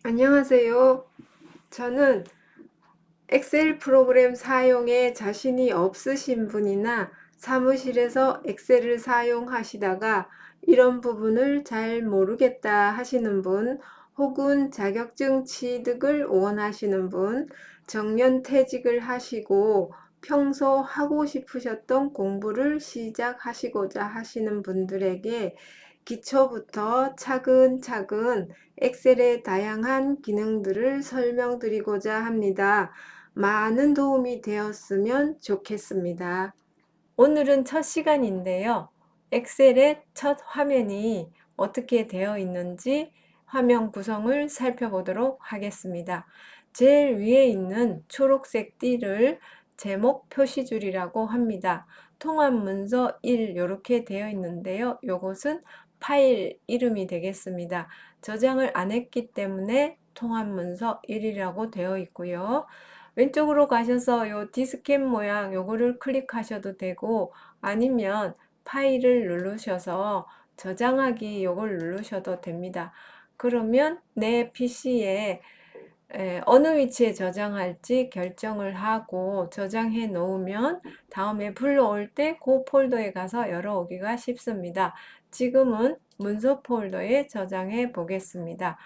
안녕하세요. 저는 엑셀 프로그램 사용에 자신이 없으신 분이나 사무실에서 엑셀을 사용하시다가 이런 부분을 잘 모르겠다 하시는 분, 혹은 자격증 취득을 원하시는 분, 정년퇴직을 하시고 평소 하고 싶으셨던 공부를 시작하시고자 하시는 분들에게 기초부터 차근차근 엑셀의 다양한 기능들을 설명드리고자 합니다. 많은 도움이 되었으면 좋겠습니다. 오늘은 첫 시간인데요. 엑셀의 첫 화면이 어떻게 되어 있는지 화면 구성을 살펴보도록 하겠습니다. 제일 위에 있는 초록색 띠를 제목 표시줄이라고 합니다. 통합 문서 1 이렇게 되어 있는데요. 이것은 파일 이름이 되겠습니다. 저장을 안 했기 때문에 통합 문서 1이라고 되어 있고요. 왼쪽으로 가셔서 요 디스켓 모양 요거를 클릭하셔도 되고, 아니면 파일을 누르셔서 저장하기 요걸 누르셔도 됩니다. 그러면 내 PC에 어느 위치에 저장할지 결정을 하고 저장해 놓으면 다음에 불러올 때 그 폴더에 가서 열어오기가 쉽습니다. 지금은 문서 폴더에 저장해 보겠습니다.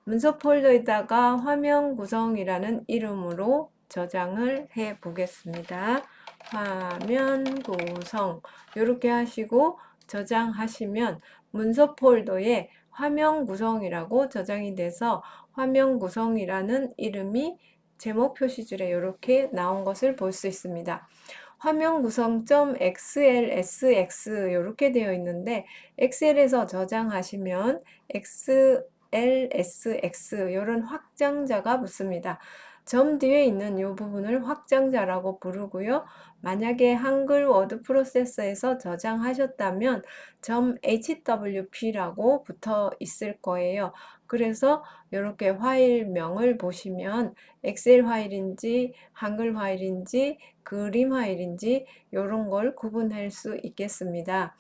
문서 폴더에다가 화면 구성이라는 이름으로 저장을 해 보겠습니다. 화면 구성 이렇게 하시고 저장하시면 문서 폴더에 화면 구성이라고 저장이 돼서 화면 구성이라는 이름이 제목 표시줄에 이렇게 나온 것을 볼 수 있습니다. 화면 구성.xlsx 이렇게 되어 있는데, 엑셀에서 저장하시면 xlsx 이런 확장자가 붙습니다. 점 뒤에 있는 이 부분을 확장자라고 부르고요. 만약에 한글 워드 프로세서에서 저장하셨다면 .hwp라고 붙어 있을 거예요. 그래서 이렇게 파일명을 보시면 엑셀 파일인지 한글 파일인지 그림 파일인지 이런 걸 구분할 수 있겠습니다.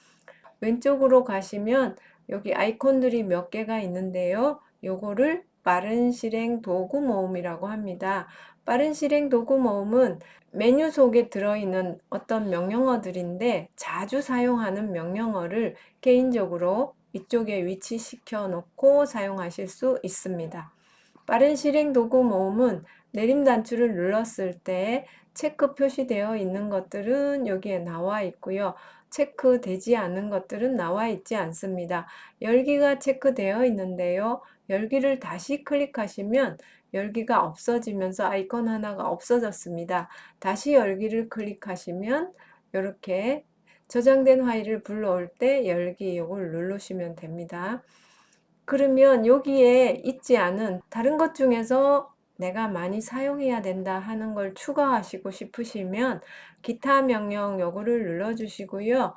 왼쪽으로 가시면 여기 아이콘들이 몇 개가 있는데요. 요거를 빠른 실행 도구 모음이라고 합니다. 빠른 실행 도구 모음은 메뉴 속에 들어있는 어떤 명령어들인데, 자주 사용하는 명령어를 개인적으로 이쪽에 위치시켜 놓고 사용하실 수 있습니다. 빠른 실행 도구 모음은 내림 단추를 눌렀을 때 체크 표시되어 있는 것들은 여기에 나와 있고요. 체크되지 않은 것들은 나와 있지 않습니다. 열기가 체크되어 있는데요. 열기를 다시 클릭하시면 열기가 없어지면서 아이콘 하나가 없어졌습니다. 다시 열기를 클릭하시면 이렇게 저장된 파일을 불러올 때 열기 이걸 누르시면 됩니다. 그러면 여기에 있지 않은 다른 것 중에서 내가 많이 사용해야 된다 하는 걸 추가하시고 싶으시면 기타 명령 요거를 눌러주시고요.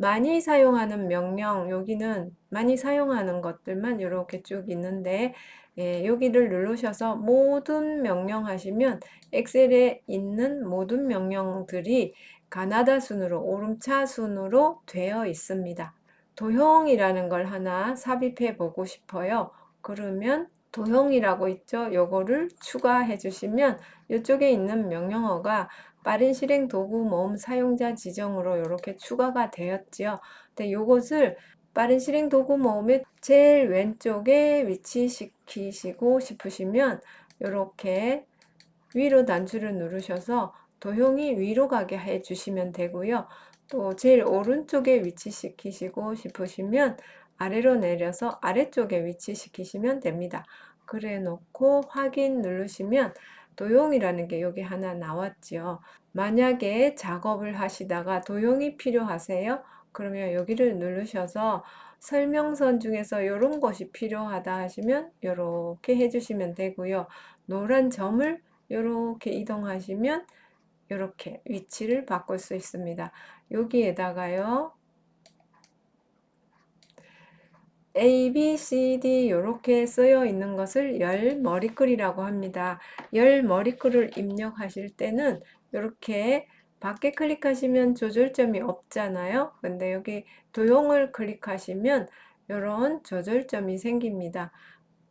많이 사용하는 명령, 여기는 많이 사용하는 것들만 이렇게 쭉 있는데, 여기를 누르셔서 모든 명령 하시면 엑셀에 있는 모든 명령들이 가나다 순으로, 오름차 순으로 되어 있습니다. 도형이라는 걸 하나 삽입해 보고 싶어요. 그러면 도형이라고 있죠. 요거를 추가해 주시면 이쪽에 있는 명령어가 빠른 실행 도구 모음 사용자 지정으로 이렇게 추가가 되었지요. 근데 요것을 빠른 실행 도구 모음의 제일 왼쪽에 위치시키시고 싶으시면 이렇게 위로 단추를 누르셔서 도형이 위로 가게 해 주시면 되고요. 또 제일 오른쪽에 위치시키시고 싶으시면 아래로 내려서 아래쪽에 위치시키시면 됩니다. 그래 놓고 확인 누르시면 도형이라는 게 여기 하나 나왔죠. 만약에 작업을 하시다가 도형이 필요하세요? 그러면 여기를 누르셔서 설명선 중에서 이런 것이 필요하다 하시면 이렇게 해주시면 되고요. 노란 점을 이렇게 이동하시면 이렇게 위치를 바꿀 수 있습니다. 여기에다가요, A, B, C, D 이렇게 쓰여 있는 것을 열 머리글이라고 합니다. 열 머리글을 입력하실 때는 이렇게 밖에 클릭하시면 조절점이 없잖아요. 근데 여기 도형을 클릭하시면 이런 조절점이 생깁니다.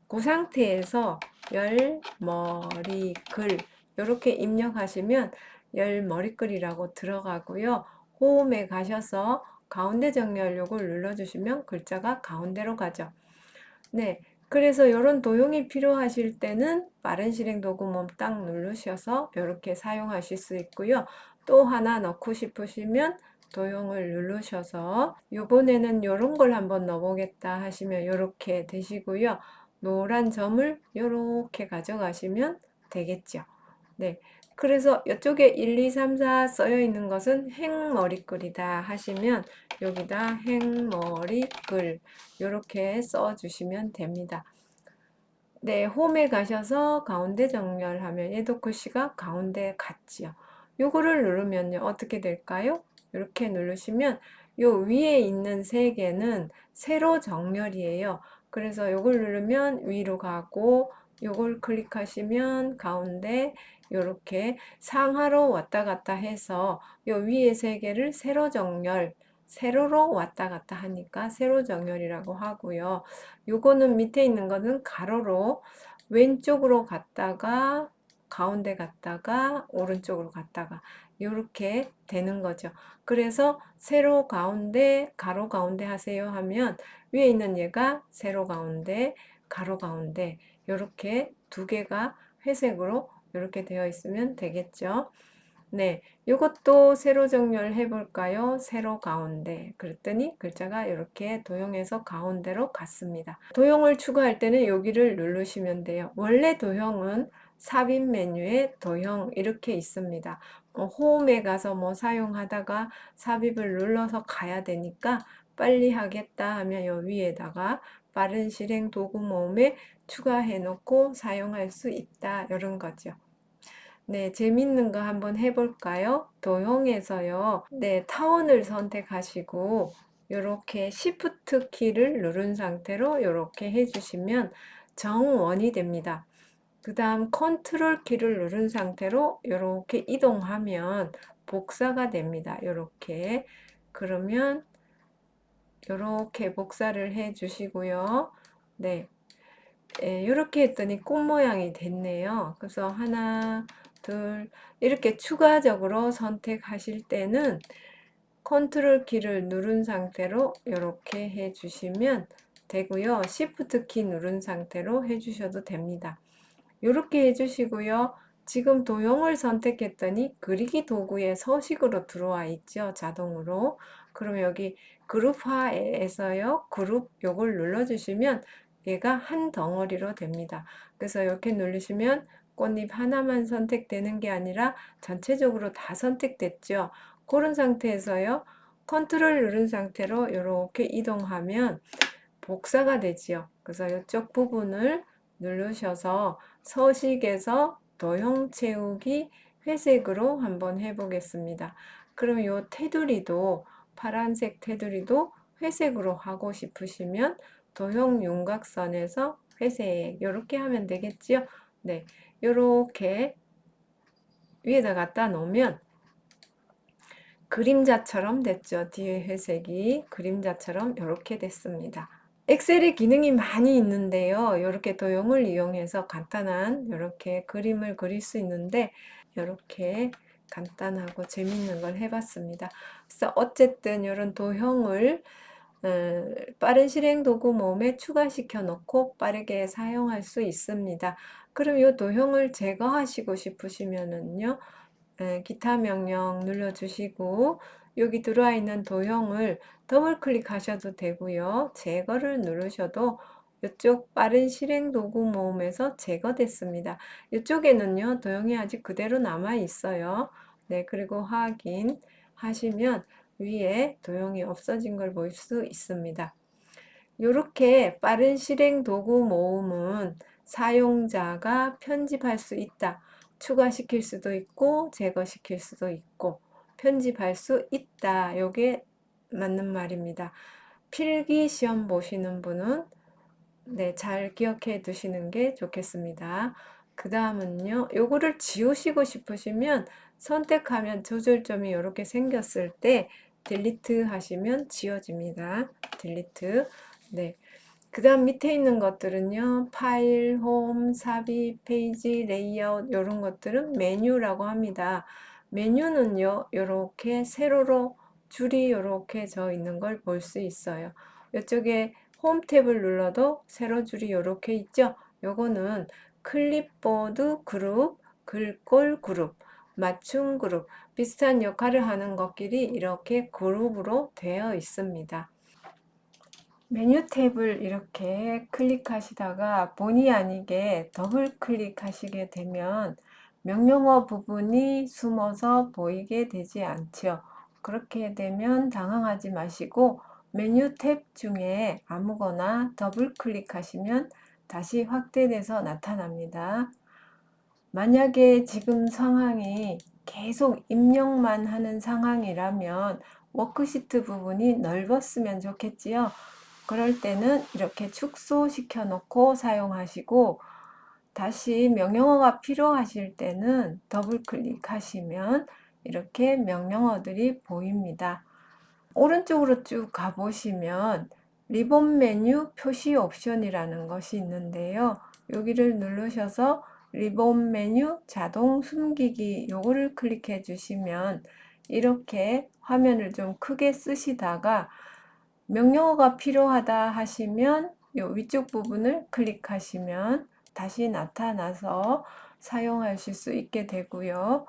그 상태에서 열머리글 이렇게 입력하시면 열머리글이라고 들어가고요. 호음에 가셔서 가운데 정렬 요걸 눌러주시면 글자가 가운데로 가죠. 네, 그래서 이런 도형이 필요하실 때는 빠른 실행 도구모 딱 누르셔서 이렇게 사용하실 수 있고요. 또 하나 넣고 싶으시면 도형을 누르셔서 이번에는 이런 걸 한번 넣어보겠다 하시면 이렇게 되시고요. 노란 점을 이렇게 가져가시면 되겠죠. 네. 그래서 이쪽에 1, 2, 3, 4 써여 있는 것은 행머리글이다 하시면 여기다 행머리글 이렇게 써 주시면 됩니다. 네, 홈에 가셔서 가운데 정렬하면 얘도 글씨가 가운데 같지요. 요거를 누르면요 어떻게 될까요? 이렇게 누르시면 요 위에 있는 세 개는 세로 정렬이에요. 그래서 요걸 누르면 위로 가고 요걸 클릭하시면 가운데 요렇게 상하로 왔다 갔다 해서 요 위에 세 개를 세로 정렬, 세로로 왔다 갔다 하니까 세로 정렬이라고 하고요. 요거는 밑에 있는 거는 가로로 왼쪽으로 갔다가 가운데 갔다가 오른쪽으로 갔다가 이렇게 되는 거죠. 그래서 세로 가운데 가로 가운데 하세요 하면 위에 있는 얘가 세로 가운데 가로 가운데 이렇게 두 개가 회색으로 이렇게 되어 있으면 되겠죠. 네, 이것도 세로 정렬해 볼까요? 세로 가운데. 그랬더니 글자가 이렇게 도형에서 가운데로 갔습니다. 도형을 추가할 때는 여기를 누르시면 돼요. 원래 도형은 삽입 메뉴에 도형 이렇게 있습니다. 홈에 가서 뭐 사용하다가 삽입을 눌러서 가야 되니까 빨리 하겠다 하면 요 위에다가 빠른 실행 도구 모음에 추가해 놓고 사용할 수 있다. 이런 거죠. 네, 재밌는 거 한번 해볼까요? 도형에서요. 네, 타원을 선택하시고 이렇게 Shift 키를 누른 상태로 이렇게 해주시면 정원이 됩니다. 그 다음 컨트롤 키를 누른 상태로 이렇게 이동하면 복사가 됩니다. 이렇게 그러면 이렇게 복사를 해 주시고요. 네, 이렇게 했더니 꽃 모양이 됐네요. 그래서 하나, 둘, 이렇게 추가적으로 선택하실 때는 컨트롤 키를 누른 상태로 이렇게 해주시면 되고요. Shift 키 누른 상태로 해주셔도 됩니다. 이렇게 해주시고요. 지금 도형을 선택했더니 그리기 도구에 서식으로 들어와 있죠. 자동으로. 그럼 여기 그룹화에서요. 그룹 요걸 눌러주시면 얘가 한 덩어리로 됩니다. 그래서 이렇게 누르시면 꽃잎 하나만 선택되는 게 아니라 전체적으로 다 선택됐죠. 그런 상태에서요. 컨트롤 누른 상태로 이렇게 이동하면 복사가 되지요. 그래서 이쪽 부분을 누르셔서 서식에서 도형 채우기 회색으로 한번 해보겠습니다. 그럼 이 테두리도 파란색 테두리도 회색으로 하고 싶으시면 도형 윤곽선에서 회색 이렇게 하면 되겠지요. 네, 이렇게 위에다 갖다 놓으면 그림자처럼 됐죠. 뒤에 회색이 그림자처럼 이렇게 됐습니다. 엑셀에 기능이 많이 있는데요. 이렇게 도형을 이용해서 간단한 이렇게 그림을 그릴 수 있는데 이렇게 간단하고 재밌는 걸 해봤습니다. 그래서 어쨌든 이런 도형을 빠른 실행 도구 모음에 추가시켜 놓고 빠르게 사용할 수 있습니다. 그럼 이 도형을 제거하시고 싶으시면은요. 기타 명령 눌러주시고 여기 들어와 있는 도형을 더블 클릭하셔도 되고요. 제거를 누르셔도 이쪽 빠른 실행 도구 모음에서 제거됐습니다. 이쪽에는요, 도형이 아직 그대로 남아 있어요. 네, 그리고 확인하시면 위에 도형이 없어진 걸 볼 수 있습니다. 이렇게 빠른 실행 도구 모음은 사용자가 편집할 수 있다. 추가시킬 수도 있고 제거시킬 수도 있고 편집할 수 있다. 요게 맞는 말입니다. 필기 시험 보시는 분은 네, 잘 기억해 두시는 게 좋겠습니다. 그 다음은요, 요거를 지우시고 싶으시면 선택하면 조절점이 이렇게 생겼을 때 딜리트 하시면 지워집니다. 딜리트. 네. 그 다음 밑에 있는 것들은요, 파일, 홈, 삽입, 페이지, 레이아웃 이런 것들은 메뉴라고 합니다. 메뉴는요, 이렇게 세로로 줄이 이렇게 져 있는 걸 볼 수 있어요. 이쪽에 홈 탭을 눌러도 세로 줄이 이렇게 있죠. 요거는 클립보드 그룹, 글꼴 그룹, 맞춤 그룹 비슷한 역할을 하는 것끼리 이렇게 그룹으로 되어 있습니다. 메뉴 탭을 이렇게 클릭하시다가 본의 아니게 더블 클릭하시게 되면 명령어 부분이 숨어서 보이게 되지 않죠. 그렇게 되면 당황하지 마시고 메뉴 탭 중에 아무거나 더블 클릭하시면 다시 확대돼서 나타납니다. 만약에 지금 상황이 계속 입력만 하는 상황이라면 워크시트 부분이 넓었으면 좋겠지요. 그럴 때는 이렇게 축소시켜 놓고 사용하시고 다시 명령어가 필요하실 때는 더블 클릭하시면 이렇게 명령어들이 보입니다. 오른쪽으로 쭉 가보시면 리본 메뉴 표시 옵션이라는 것이 있는데요. 여기를 누르셔서 리본 메뉴 자동 숨기기 요거를 클릭해 주시면 이렇게 화면을 좀 크게 쓰시다가 명령어가 필요하다 하시면 요 위쪽 부분을 클릭하시면 다시 나타나서 사용하실 수 있게 되고요.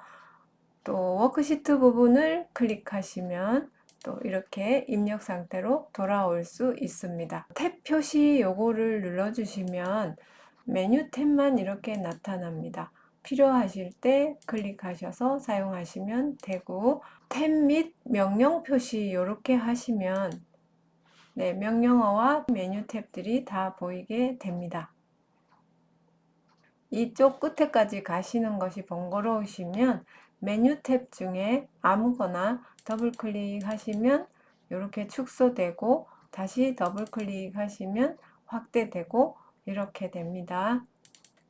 또 워크시트 부분을 클릭하시면 또 이렇게 입력 상태로 돌아올 수 있습니다. 탭 표시 요거를 눌러주시면 메뉴 탭만 이렇게 나타납니다. 필요하실 때 클릭하셔서 사용하시면 되고 탭 및 명령 표시 이렇게 하시면 네, 명령어와 메뉴 탭들이 다 보이게 됩니다. 이쪽 끝에까지 가시는 것이 번거로우시면 메뉴 탭 중에 아무거나 더블 클릭하시면 이렇게 축소되고 다시 더블 클릭하시면 확대되고 이렇게 됩니다.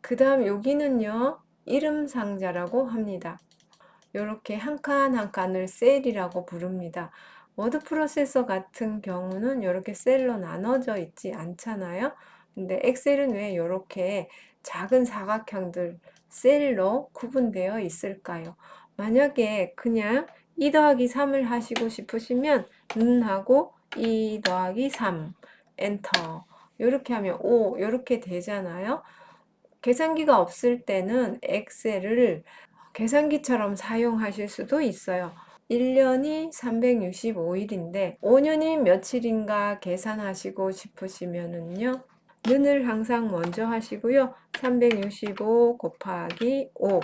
그 다음 여기는요, 이름 상자라고 합니다. 이렇게 한 칸 한 칸을 셀이라고 부릅니다. 워드 프로세서 같은 경우는 이렇게 셀로 나눠져 있지 않잖아요. 근데 엑셀은 왜 이렇게 작은 사각형들 셀로 구분되어 있을까요? 만약에 그냥 2 더하기 3을 하시고 싶으시면 하고 2 더하기 3 엔터 이렇게 하면 5 이렇게 되잖아요. 계산기가 없을 때는 엑셀을 계산기처럼 사용하실 수도 있어요. 1년이 365일인데 5년이 며칠인가 계산하시고 싶으시면은요. 는을 항상 먼저 하시고요. 365 곱하기 5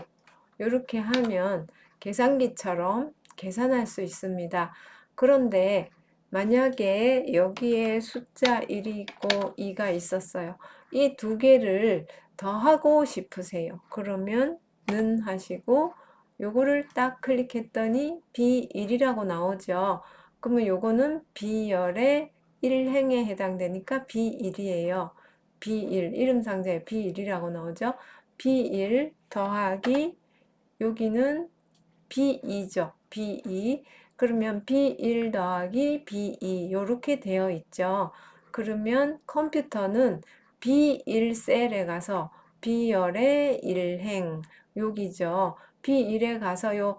이렇게 하면 계산기처럼 계산할 수 있습니다. 그런데 만약에 여기에 숫자 1이 있고 2가 있었어요. 이 두 개를 더하고 싶으세요. 그러면 는 하시고 요거를 딱 클릭했더니 B1이라고 나오죠. 그러면 요거는 B열의 1행에 해당되니까 B1이에요. B1, 이름 상자에 B1이라고 나오죠. B1 더하기 여기는 B2죠. B2. 그러면 B1 더하기 B2 이렇게 되어 있죠. 그러면 컴퓨터는 B1 셀에 가서 B열의 1행 여기죠. B1에 가서 요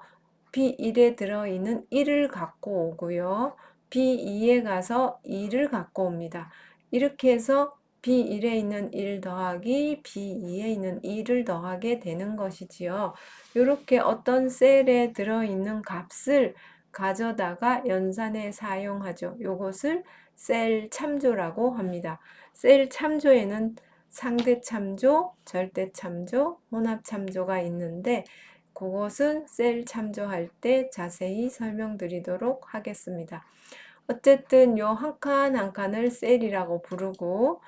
B1에 들어있는 1을 갖고 오고요. B2에 가서 2를 갖고 옵니다. 이렇게 해서 B1에 있는 1 더하기 B2에 있는 2를 더하게 되는 것이지요. 이렇게 어떤 셀에 들어있는 값을 가져다가 연산에 사용하죠. 이것을 셀 참조라고 합니다. 셀 참조에는 상대 참조, 절대 참조, 혼합 참조가 있는데 그것은 셀 참조할 때 자세히 설명드리도록 하겠습니다. 어쨌든 요 한 칸 한 칸을 셀이라고 부르고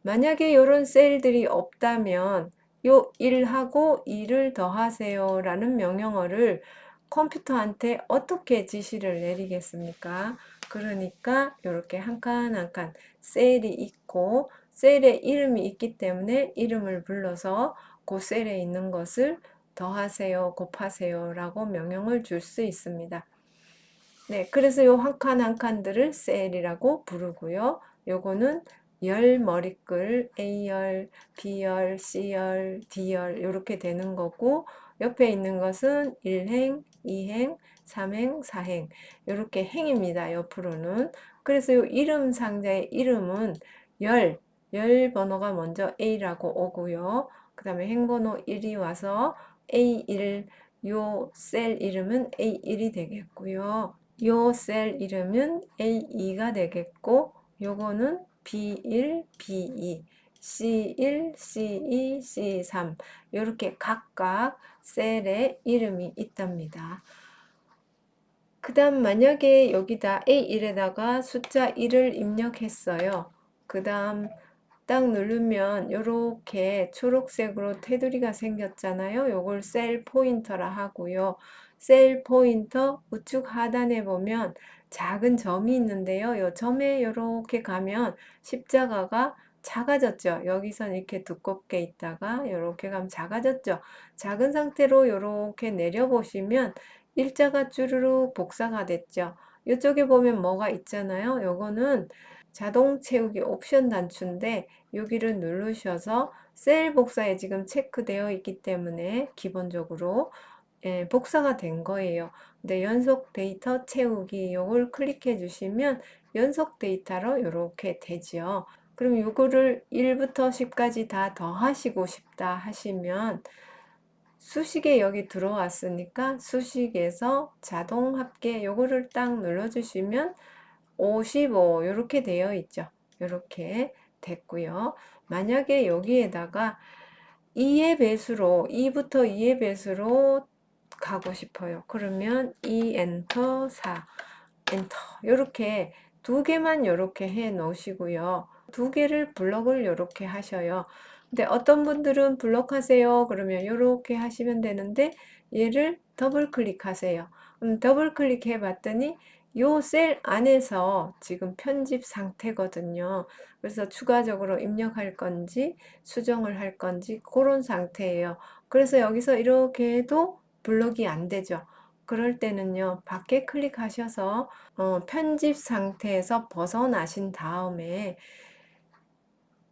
만약에 이런 셀들이 없다면 요 1하고 2를 더하세요 라는 명령어를 컴퓨터한테 어떻게 지시를 내리겠습니까? 그러니까 이렇게 한 칸 한 칸 셀이 있고 셀에 이름이 있기 때문에 이름을 불러서 그 셀에 있는 것을 더하세요, 곱하세요 라고 명령을 줄 수 있습니다. 네, 그래서 요 한 칸 한 칸들을 셀이라고 부르고요. 요거는 열 머리글 A열, B열, C열, D열 이렇게 되는 거고 옆에 있는 것은 1행, 2행, 3행, 4행 이렇게 행입니다. 옆으로는. 그래서 이 이름 상자의 이름은 열 번호가 먼저 A라고 오고요. 그 다음에 행번호 1이 와서 A1 요 셀 이름은 A1이 되겠고요. 요 셀 이름은 A2가 되겠고 요거는 B1, B2, C1, C2, C3 이렇게 각각 셀에 이름이 있답니다. 그 다음 만약에 여기다 A1에다가 숫자 1을 입력했어요. 그 다음 딱 누르면 이렇게 초록색으로 테두리가 생겼잖아요. 요걸 셀 포인터라 하고요. 셀 포인터 우측 하단에 보면 작은 점이 있는데요. 요 점에 이렇게 가면 십자가가 작아졌죠. 여기선 이렇게 두껍게 있다가 이렇게 가면 작아졌죠. 작은 상태로 이렇게 내려보시면 일자가 쭈루룩 복사가 됐죠. 이쪽에 보면 뭐가 있잖아요. 요거는 자동 채우기 옵션 단추인데 여기를 누르셔서 셀 복사에 지금 체크되어 있기 때문에 기본적으로 복사가 된 거예요. 근데 연속 데이터 채우기 요걸 클릭해 주시면 연속 데이터로 이렇게 되죠. 그럼 요거를 1부터 10까지 다 더하시고 싶다 하시면 수식에 여기 들어왔으니까 수식에서 자동 합계 요거를 딱 눌러주시면 55 이렇게 되어 있죠. 이렇게 됐고요. 만약에 여기에다가 2의 배수로 2부터 2의 배수로 가고 싶어요. 그러면 2 엔터 4 엔터 이렇게 두 개만 이렇게 해 놓으시고요. 두 개를 블럭을 이렇게 하셔요. 근데 어떤 분들은 블럭 하세요. 그러면 이렇게 하시면 되는데 얘를 더블 클릭하세요. 더블 클릭해 봤더니 요 셀 안에서 지금 편집 상태거든요. 그래서 추가적으로 입력할 건지 수정을 할 건지 그런 상태예요. 그래서 여기서 이렇게 해도 블럭이 안 되죠. 그럴 때는요, 밖에 클릭하셔서 편집 상태에서 벗어나신 다음에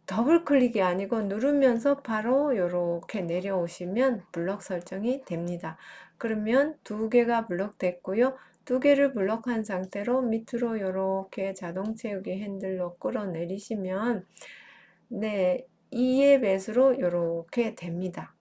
더블 클릭이 아니고 누르면서 바로 이렇게 내려오시면 블럭 설정이 됩니다. 그러면 두 개가 블럭 됐고요. 두 개를 블럭한 상태로 밑으로 이렇게 자동 채우기 핸들로 끌어내리시면 네, 2의 배수로 이렇게 됩니다.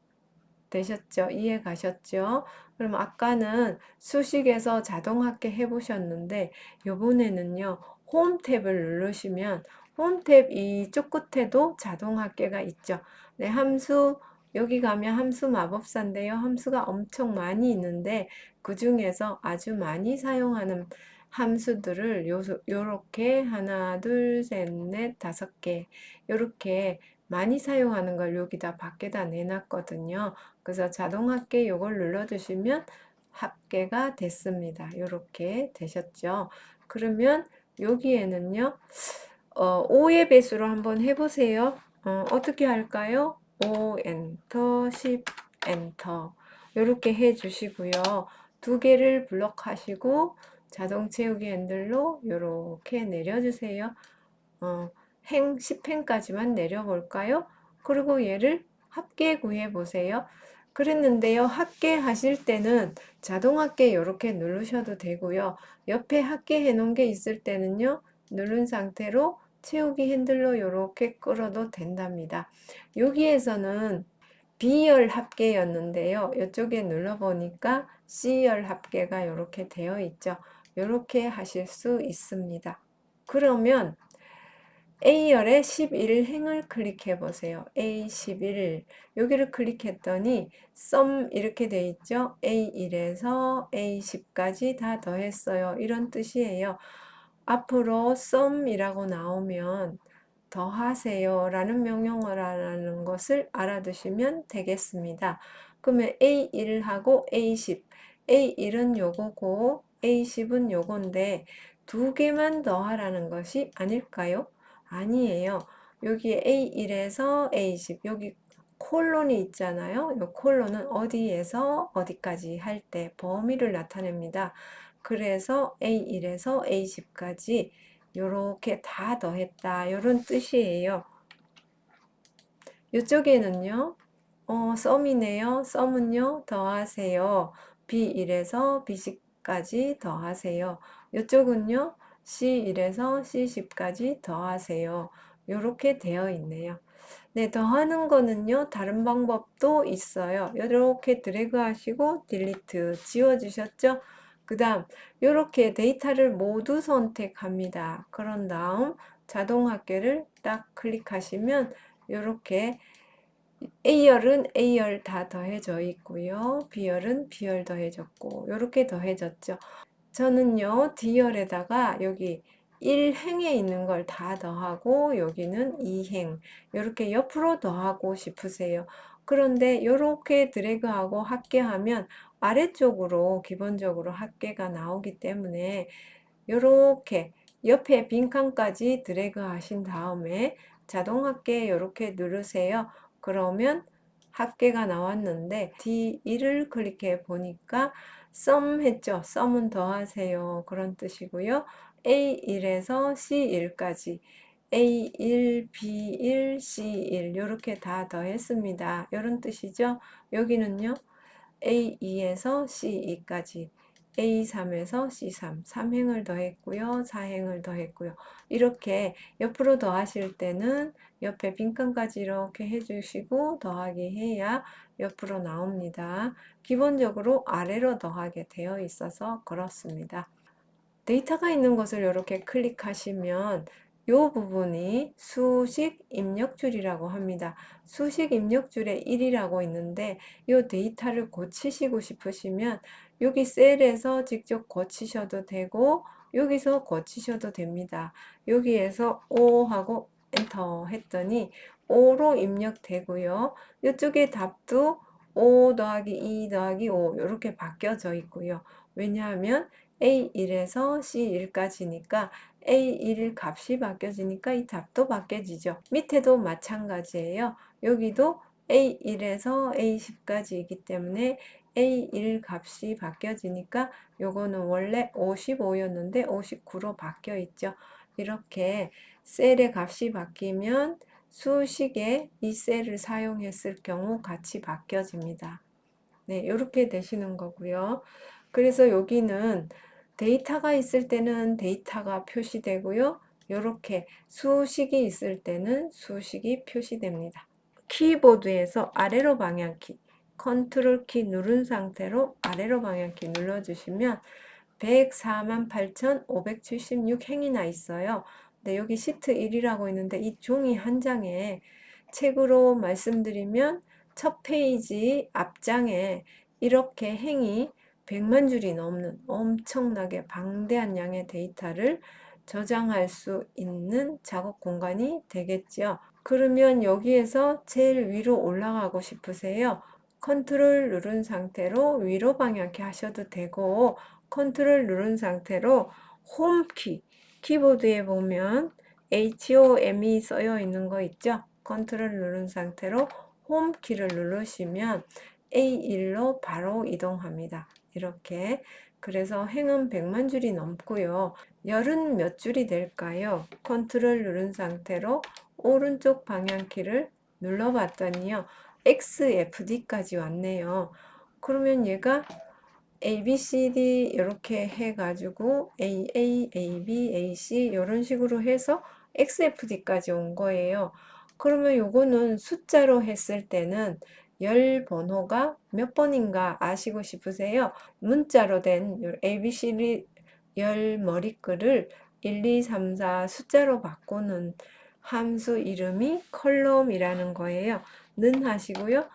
되셨죠? 이해 가셨죠? 그럼 아까는 수식에서 자동 합계 해보셨는데 요번에는요 홈 탭을 누르시면 홈 탭 이쪽 끝에도 자동 합계가 있죠. 네, 함수 여기 가면 함수 마법사인데요. 함수가 엄청 많이 있는데 그 중에서 아주 많이 사용하는 함수들을 요렇게 하나, 둘, 셋, 넷, 5개 요렇게 많이 사용하는 걸 여기다 밖에다 내놨거든요. 그래서 자동 합계 요걸 눌러주시면 합계가 됐습니다. 이렇게 되셨죠. 그러면 여기에는요, 5의 배수로 한번 해보세요. 어떻게 할까요? 5 엔터, 10 엔터 이렇게 해주시고요. 두 개를 블럭하시고 자동 채우기 핸들로 이렇게 내려주세요. 행 10행까지만 내려볼까요? 그리고 얘를 합계 구해 보세요. 그랬는데요. 합계 하실 때는 자동 합계 이렇게 누르셔도 되고요. 옆에 합계 해 놓은 게 있을 때는요. 누른 상태로 채우기 핸들로 이렇게 끌어도 된답니다. 여기에서는 B열 합계였는데요. 이쪽에 눌러보니까 C열 합계가 이렇게 되어 있죠. 이렇게 하실 수 있습니다. 그러면 A열의 11행을 클릭해 보세요. A11 여기를 클릭했더니 sum 이렇게 돼 있죠. A1에서 A10까지 다 더했어요. 이런 뜻이에요. 앞으로 sum이라고 나오면 더하세요 라는 명령을 하는 것을 알아두시면 되겠습니다. 그러면 A1하고 A10 A1은 요거고 A10은 요건데 두 개만 더하라는 것이 아닐까요? 아니에요. 여기 A1에서 A10 여기 콜론이 있잖아요. 이 콜론은 어디에서 어디까지 할 때 범위를 나타냅니다. 그래서 A1에서 A10까지 요렇게 다 더했다. 요런 뜻이에요. 이쪽에는요, 썸이네요. 썸은요, 더하세요. B1에서 B10까지 더하세요. 이쪽은요, C1에서 C10까지 더하세요. 요렇게 되어 있네요. 네, 더하는 거는요, 다른 방법도 있어요. 이렇게 드래그 하시고 딜리트 지워주셨죠? 그 다음, 이렇게 데이터를 모두 선택합니다. 그런 다음, 자동 합계를 딱 클릭하시면 이렇게 A열은 A열 다 더해져 있고요. B열은 B열 더해졌고, 이렇게 더해졌죠. 저는요, D열에다가 여기 1행에 있는 걸 다 더하고 여기는 2행 이렇게 옆으로 더하고 싶으세요. 그런데 이렇게 드래그하고 합계하면 아래쪽으로 기본적으로 합계가 나오기 때문에 이렇게 옆에 빈칸까지 드래그 하신 다음에 자동 합계 이렇게 누르세요. 그러면 합계가 나왔는데 D1을 클릭해 보니까 sum 했죠. sum은 더하세요. 그런 뜻이고요. A1에서 C1까지 A1, B1, C1 이렇게 다 더했습니다. 이런 뜻이죠. 여기는요. A2에서 C2까지 A3에서 C3, 3행을 더했고요. 4행을 더했고요. 이렇게 옆으로 더하실 때는 옆에 빈칸까지 이렇게 해주시고 더하기 해야 옆으로 나옵니다. 기본적으로 아래로 더하게 되어 있어서 그렇습니다. 데이터가 있는 것을 이렇게 클릭하시면 이 부분이 수식 입력줄이라고 합니다. 수식 입력줄에 1이라고 있는데 이 데이터를 고치시고 싶으시면 여기 셀에서 직접 고치셔도 되고 여기서 고치셔도 됩니다. 여기에서 5 하고 엔터 했더니 5로 입력되고요. 이쪽에 답도 5 더하기 2 더하기 5 이렇게 바뀌어져 있고요. 왜냐하면 A1에서 C1까지니까 A1 값이 바뀌어지니까 이 답도 바뀌어지죠. 밑에도 마찬가지예요. 여기도 A1에서 A10까지이기 때문에 A1 값이 바뀌어지니까 요거는 원래 55였는데 59로 바뀌어 있죠. 이렇게 셀의 값이 바뀌면 수식에 이 셀을 사용했을 경우 같이 바뀌어집니다. 네, 이렇게 되시는 거고요. 그래서 여기는 데이터가 있을 때는 데이터가 표시되고요. 이렇게 수식이 있을 때는 수식이 표시됩니다. 키보드에서 아래로 방향키, 컨트롤 키 누른 상태로 아래로 방향키 눌러주시면 148,576 행이나 있어요. 근데 여기 시트 1이라고 있는데 이 종이 한 장에 책으로 말씀드리면 첫 페이지 앞장에 이렇게 행이 100만 줄이 넘는 엄청나게 방대한 양의 데이터를 저장할 수 있는 작업 공간이 되겠죠. 그러면 여기에서 제일 위로 올라가고 싶으세요? 컨트롤 누른 상태로 위로 방향키 하셔도 되고 컨트롤 누른 상태로 홈키 키보드에 보면 HOM이 써여 있는 거 있죠? 컨트롤 누른 상태로 홈키를 누르시면 A1로 바로 이동합니다. 이렇게 그래서 행은 100만 줄이 넘고요. 열은 몇 줄이 될까요? 컨트롤 누른 상태로 오른쪽 방향키를 눌러봤더니요. XFD까지 왔네요. 그러면 얘가 A, B, C, D 이렇게 해가지고 A, A, A, B, A, C 이런 식으로 해서 XFD까지 온 거예요. 그러면 요거는 숫자로 했을 때는 열 번호가 몇 번인가 아시고 싶으세요? 문자로 된 A, B, C, D 열 머리글을 1, 2, 3, 4 숫자로 바꾸는 함수 이름이 컬럼이라는 거예요. 는 하시고요.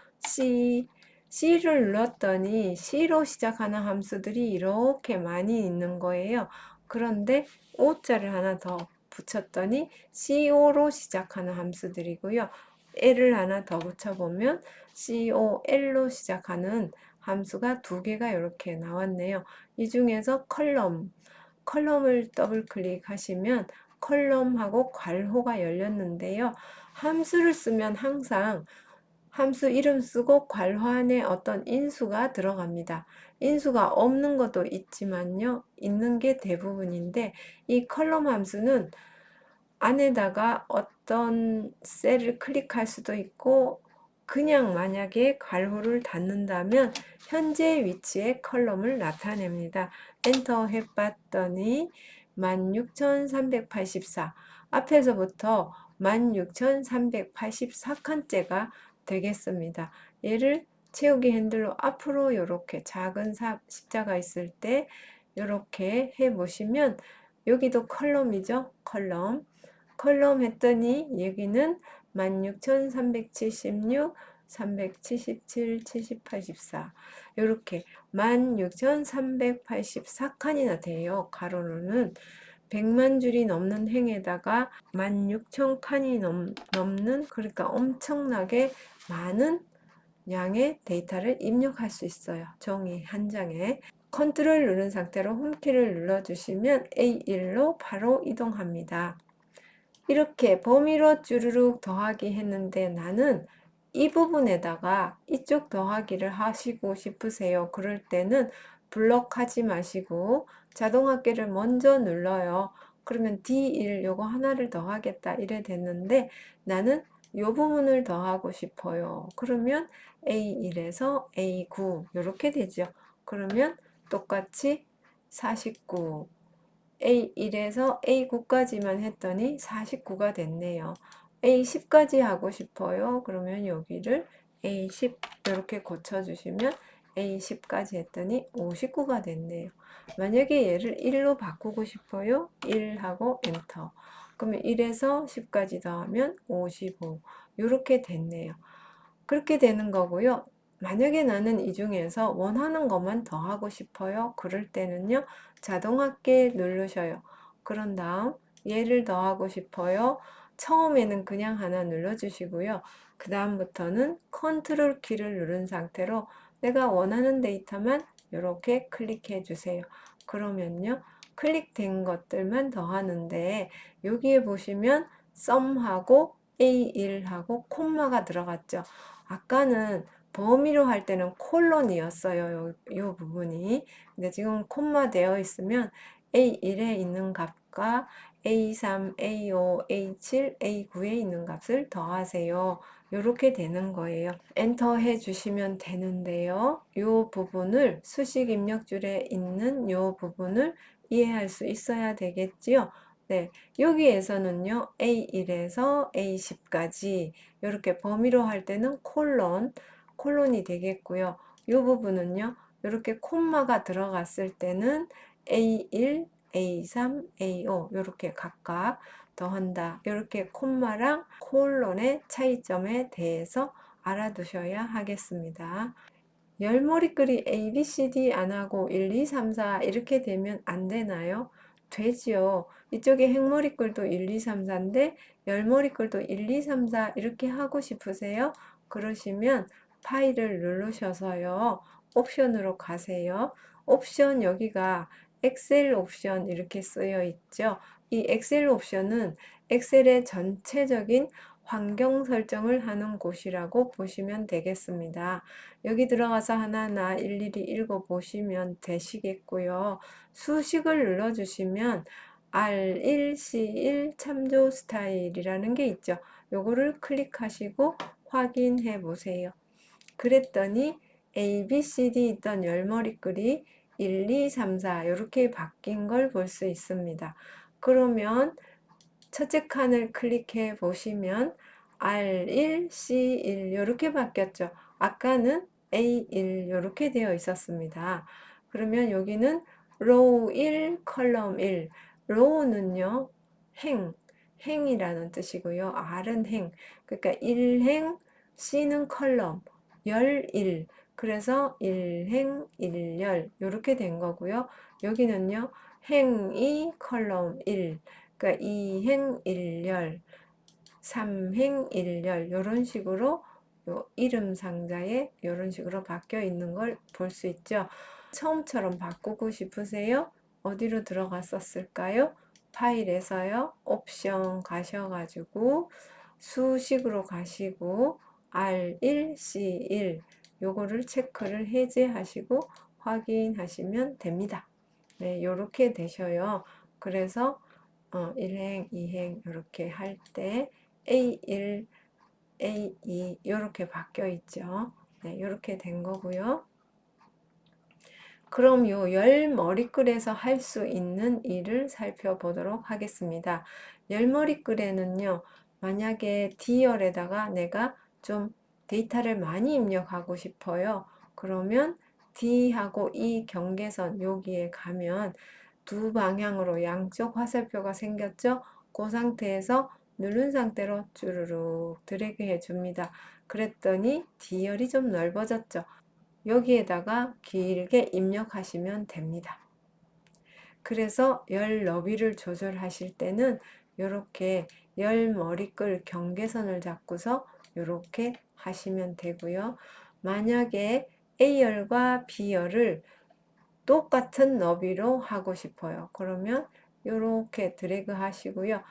C를 눌렀더니 C로 시작하는 함수들이 이렇게 많이 있는 거예요. 그런데 O자를 하나 더 붙였더니 CO로 시작하는 함수들이고요. L을 하나 더 붙여보면 COL로 시작하는 함수가 두 개가 이렇게 나왔네요. 이 중에서 컬럼을 더블 클릭하시면 컬럼하고 괄호가 열렸는데요. 함수를 쓰면 항상 함수 이름 쓰고 괄호안에 어떤 인수가 들어갑니다. 인수가 없는 것도 있지만요. 있는 게 대부분인데 이 컬럼 함수는 안에다가 어떤 셀을 클릭할 수도 있고 그냥 만약에 괄호를 닫는다면 현재 위치의 컬럼을 나타냅니다. 엔터 해봤더니 16,384 앞에서부터 16,384칸째가 되겠습니다. 얘를 채우기 핸들로 앞으로 이렇게 작은 십자가 있을 때 이렇게 해보시면 여기도 컬럼이죠. 컬럼 했더니 여기는 16,376, 377, 70, 84 이렇게 16,384칸이나 돼요. 가로로는 100만 줄이 넘는 행에다가 16,000칸이 넘는 그러니까 엄청나게 많은 양의 데이터를 입력할 수 있어요. 종이 한 장에. 컨트롤 누른 상태로 홈키를 눌러주시면 A1로 바로 이동합니다. 이렇게 범위로 주르륵 더하기 했는데 나는 이 부분에다가 이쪽 더하기를 하시고 싶으세요. 그럴 때는 블럭하지 마시고 자동합계를 먼저 눌러요. 그러면 D1 요거 하나를 더하겠다 이래 됐는데 나는 요 부분을 더하고 싶어요. 그러면 A1에서 A9 이렇게 되죠. 그러면 똑같이 49 A1에서 A9까지만 했더니 49가 됐네요. A10까지 하고 싶어요. 그러면 여기를 A10 이렇게 고쳐주시면 A10까지 했더니 59가 됐네요. 만약에 얘를 1로 바꾸고 싶어요. 1 하고 엔터. 그러면 1에서 10까지 더하면 55. 이렇게 됐네요. 그렇게 되는 거고요. 만약에 나는 이 중에서 원하는 것만 더 하고 싶어요. 그럴 때는요. 자동합계 누르셔요. 그런 다음 얘를 더 하고 싶어요. 처음에는 그냥 하나 눌러주시고요. 그 다음부터는 컨트롤 키를 누른 상태로 내가 원하는 데이터만 이렇게 클릭해 주세요. 그러면요. 클릭된 것들만 더 하는데 여기에 보시면 썸하고 A1하고 콤마가 들어갔죠. 아까는 범위로 할 때는 콜론이었어요. 요 부분이. 근데 지금 콤마 되어 있으면 A1에 있는 값과 A3, A5, A7, A9에 있는 값을 더하세요. 이렇게 되는 거예요. 엔터 해주시면 되는데요. 요 부분을 수식 입력줄에 있는 요 부분을 이해할 수 있어야 되겠지요. 네, 여기에서는요. A1에서 A10까지 이렇게 범위로 할 때는 콜론이 되겠고요. 이 부분은요. 이렇게 콤마가 들어갔을 때는 A1, A3, A5 이렇게 각각 더한다. 이렇게 콤마랑 콜론의 차이점에 대해서 알아두셔야 하겠습니다. 열머리글이 A, B, C, D 안 하고 1, 2, 3, 4 이렇게 되면 안 되나요? 되지요. 이쪽에 행머리글도 1, 2, 3, 4인데 열머리글도 1, 2, 3, 4 이렇게 하고 싶으세요? 그러시면 파일을 누르셔서요. 옵션으로 가세요. 옵션 여기가 엑셀 옵션 이렇게 쓰여 있죠. 이 엑셀 옵션은 엑셀의 전체적인 환경 설정을 하는 곳이라고 보시면 되겠습니다. 여기 들어가서 하나하나 일일이 읽어보시면 되시겠고요. 수식을 눌러주시면 R1, C1 참조 스타일이라는 게 있죠. 요거를 클릭하시고 확인해 보세요. 그랬더니 A, B, C, D 있던 열머리글이 1, 2, 3, 4 이렇게 바뀐 걸 볼 수 있습니다. 그러면 첫째 칸을 클릭해 보시면 R1, C1 이렇게 바뀌었죠. 아까는 A1 이렇게 되어 있었습니다. 그러면 여기는 row 1, column 1. row는요, 행이라는 뜻이고요. R은 행. 그러니까 1행, C는 컬럼, 열 1. 그래서 1행, 1열 이렇게 된 거고요. 여기는요, 행 2, 컬럼 1. 그러니까 2행 1열, 3행 1열 이런 식으로 요 이름 상자에 이런 식으로 바뀌어 있는 걸 볼 수 있죠. 처음처럼 바꾸고 싶으세요? 어디로 들어갔었을까요? 파일에서요. 옵션 가셔가지고 수식으로 가시고 R1, C1 요거를 체크를 해제하시고 확인하시면 됩니다. 네, 요렇게 되셔요. 그래서 1행, 2행 이렇게 할 때 A1, A2 이렇게 바뀌어 있죠. 네, 이렇게 된 거고요. 그럼 요 열 머리글에서 할 수 있는 일을 살펴보도록 하겠습니다. 열 머리글에는요, 만약에 D열에다가 내가 좀 데이터를 많이 입력하고 싶어요. 그러면 D하고 E 경계선 여기에 가면 두 방향으로 양쪽 화살표가 생겼죠? 그 상태에서 누른 상태로 쭈르륵 드래그 해줍니다. 그랬더니 D열이 좀 넓어졌죠? 여기에다가 길게 입력하시면 됩니다. 그래서 열 너비를 조절하실 때는 이렇게 열 머리글 경계선을 잡고서 이렇게 하시면 되고요. 만약에 A열과 B열을 똑같은 너비로 하고 싶어요. 그러면 이렇게 드래그 하시고요.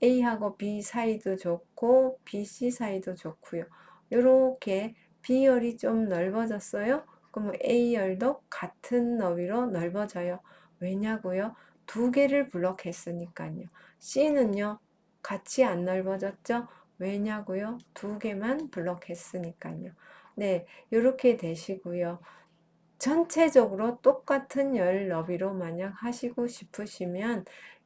A하고 B 사이도 좋고 BC 사이도 좋고요. 이렇게 B열이 좀 넓어졌어요. 그러면 A열도 같은 너비로 넓어져요. 왜냐고요? 두 개를 블록했으니까요. C는요, 같이 안 넓어졌죠? 왜냐고요? 두 개만 블록했으니까요. 네, 이렇게 되시고요. 전체적으로 똑같은 열 너비로 만약 하시고 싶으시면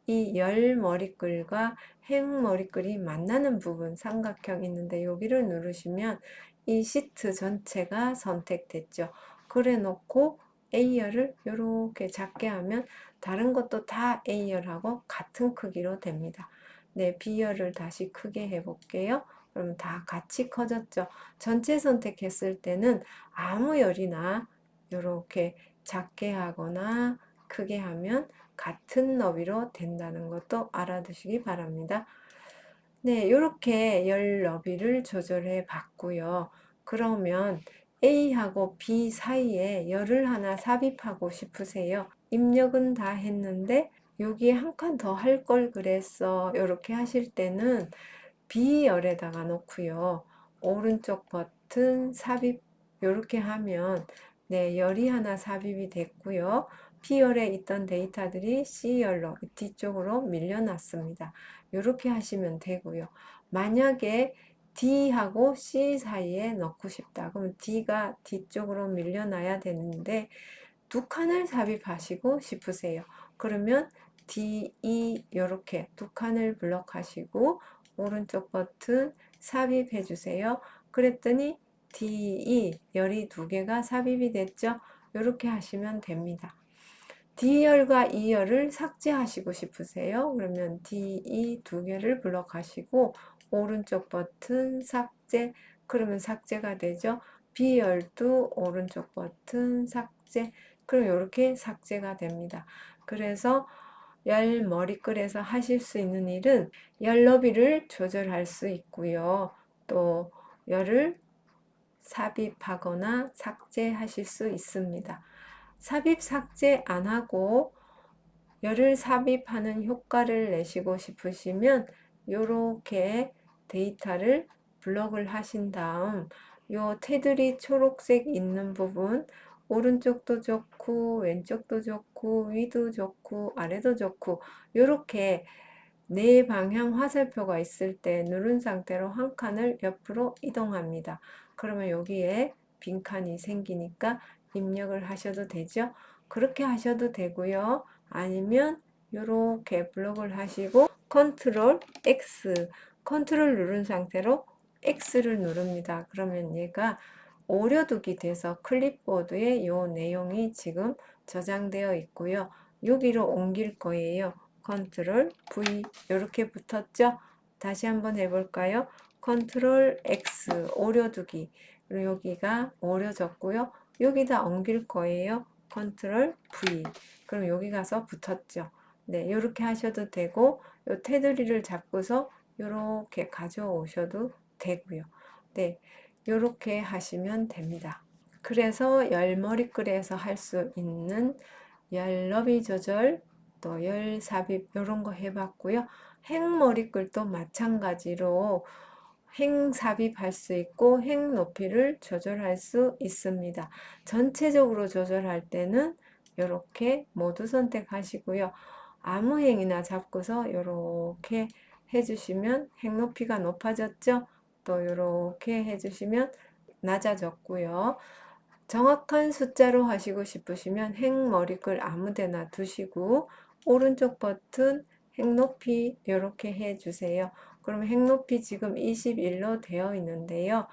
이 열 머리글과 행 머리글이 만나는 부분 삼각형 있는데 여기를 누르시면 이 시트 전체가 선택됐죠. 그래 놓고 A열을 이렇게 작게 하면 다른 것도 다 A열하고 같은 크기로 됩니다. 네, B열을 다시 크게 해볼게요. 그럼 다 같이 커졌죠. 전체 선택했을 때는 아무 열이나 이렇게 작게 하거나 크게 하면 같은 너비로 된다는 것도 알아두시기 바랍니다. 네, 이렇게 열 너비를 조절해 봤고요. 그러면 A하고 B 사이에 열을 하나 삽입하고 싶으세요. 입력은 다 했는데 여기에 한 칸 더 할 걸 그랬어. 이렇게 하실 때는 B열에다가 놓고요. 오른쪽 버튼 삽입 이렇게 하면 네, 열이 하나 삽입이 됐고요. B열에 있던 데이터들이 C열로 뒤쪽으로 밀려났습니다. 이렇게 하시면 되고요. 만약에 D하고 C 사이에 넣고 싶다. 그럼 D가 뒤쪽으로 밀려나야 되는데 두 칸을 삽입하시고 싶으세요. 그러면 D, E 이렇게 두 칸을 블럭하시고 오른쪽 버튼 삽입해 주세요. 그랬더니 D, E 열이 두 개가 삽입이 됐죠. 이렇게 하시면 됩니다. D열과 E열을 삭제하시고 싶으세요? 그러면 D, E 두 개를 블럭하시고 오른쪽 버튼 삭제 그러면 삭제가 되죠. B열도 오른쪽 버튼 삭제 그럼 이렇게 삭제가 됩니다. 그래서 열 머리글에서 하실 수 있는 일은 열 너비를 조절할 수 있고요. 또 열을 삽입하거나 삭제하실 수 있습니다. 삽입 삭제 안 하고 열을 삽입하는 효과를 내시고 싶으시면 이렇게 데이터를 블럭을 하신 다음 요 테두리 초록색 있는 부분 오른쪽도 좋고 왼쪽도 좋고 위도 좋고 아래도 좋고 이렇게 네 방향 화살표가 있을 때 누른 상태로 한 칸을 옆으로 이동합니다. 그러면 여기에 빈칸이 생기니까 입력을 하셔도 되죠. 그렇게 하셔도 되고요. 아니면 이렇게 블록을 하시고 컨트롤 X 컨트롤 누른 상태로 X를 누릅니다. 그러면 얘가 오려두기 돼서 클립보드에 이 내용이 지금 저장되어 있고요. 여기로 옮길 거예요. 컨트롤 V 이렇게 붙었죠? 다시 한번 해볼까요? 컨트롤 X 오려두기 그리고 여기가 오려졌고요. 여기다 옮길 거예요. 컨트롤 V 그럼 여기 가서 붙었죠. 네, 이렇게 하셔도 되고 요 테두리를 잡고서 이렇게 가져오셔도 되고요. 네, 이렇게 하시면 됩니다. 그래서 열머리글에서 할 수 있는 열 너비 조절, 또 열 삽입 이런 거 해봤고요. 행머리글도 마찬가지로 행 삽입할 수 있고 행 높이를 조절할 수 있습니다. 전체적으로 조절할 때는 이렇게 모두 선택하시고요. 아무 행이나 잡고서 이렇게 해주시면 행 높이가 높아졌죠? 또 이렇게 해주시면 낮아졌고요. 정확한 숫자로 하시고 싶으시면 행 머리글 아무 데나 두시고 오른쪽 버튼 행 높이 이렇게 해주세요. 그러면 행 높이 지금 21로 되어 있는데요.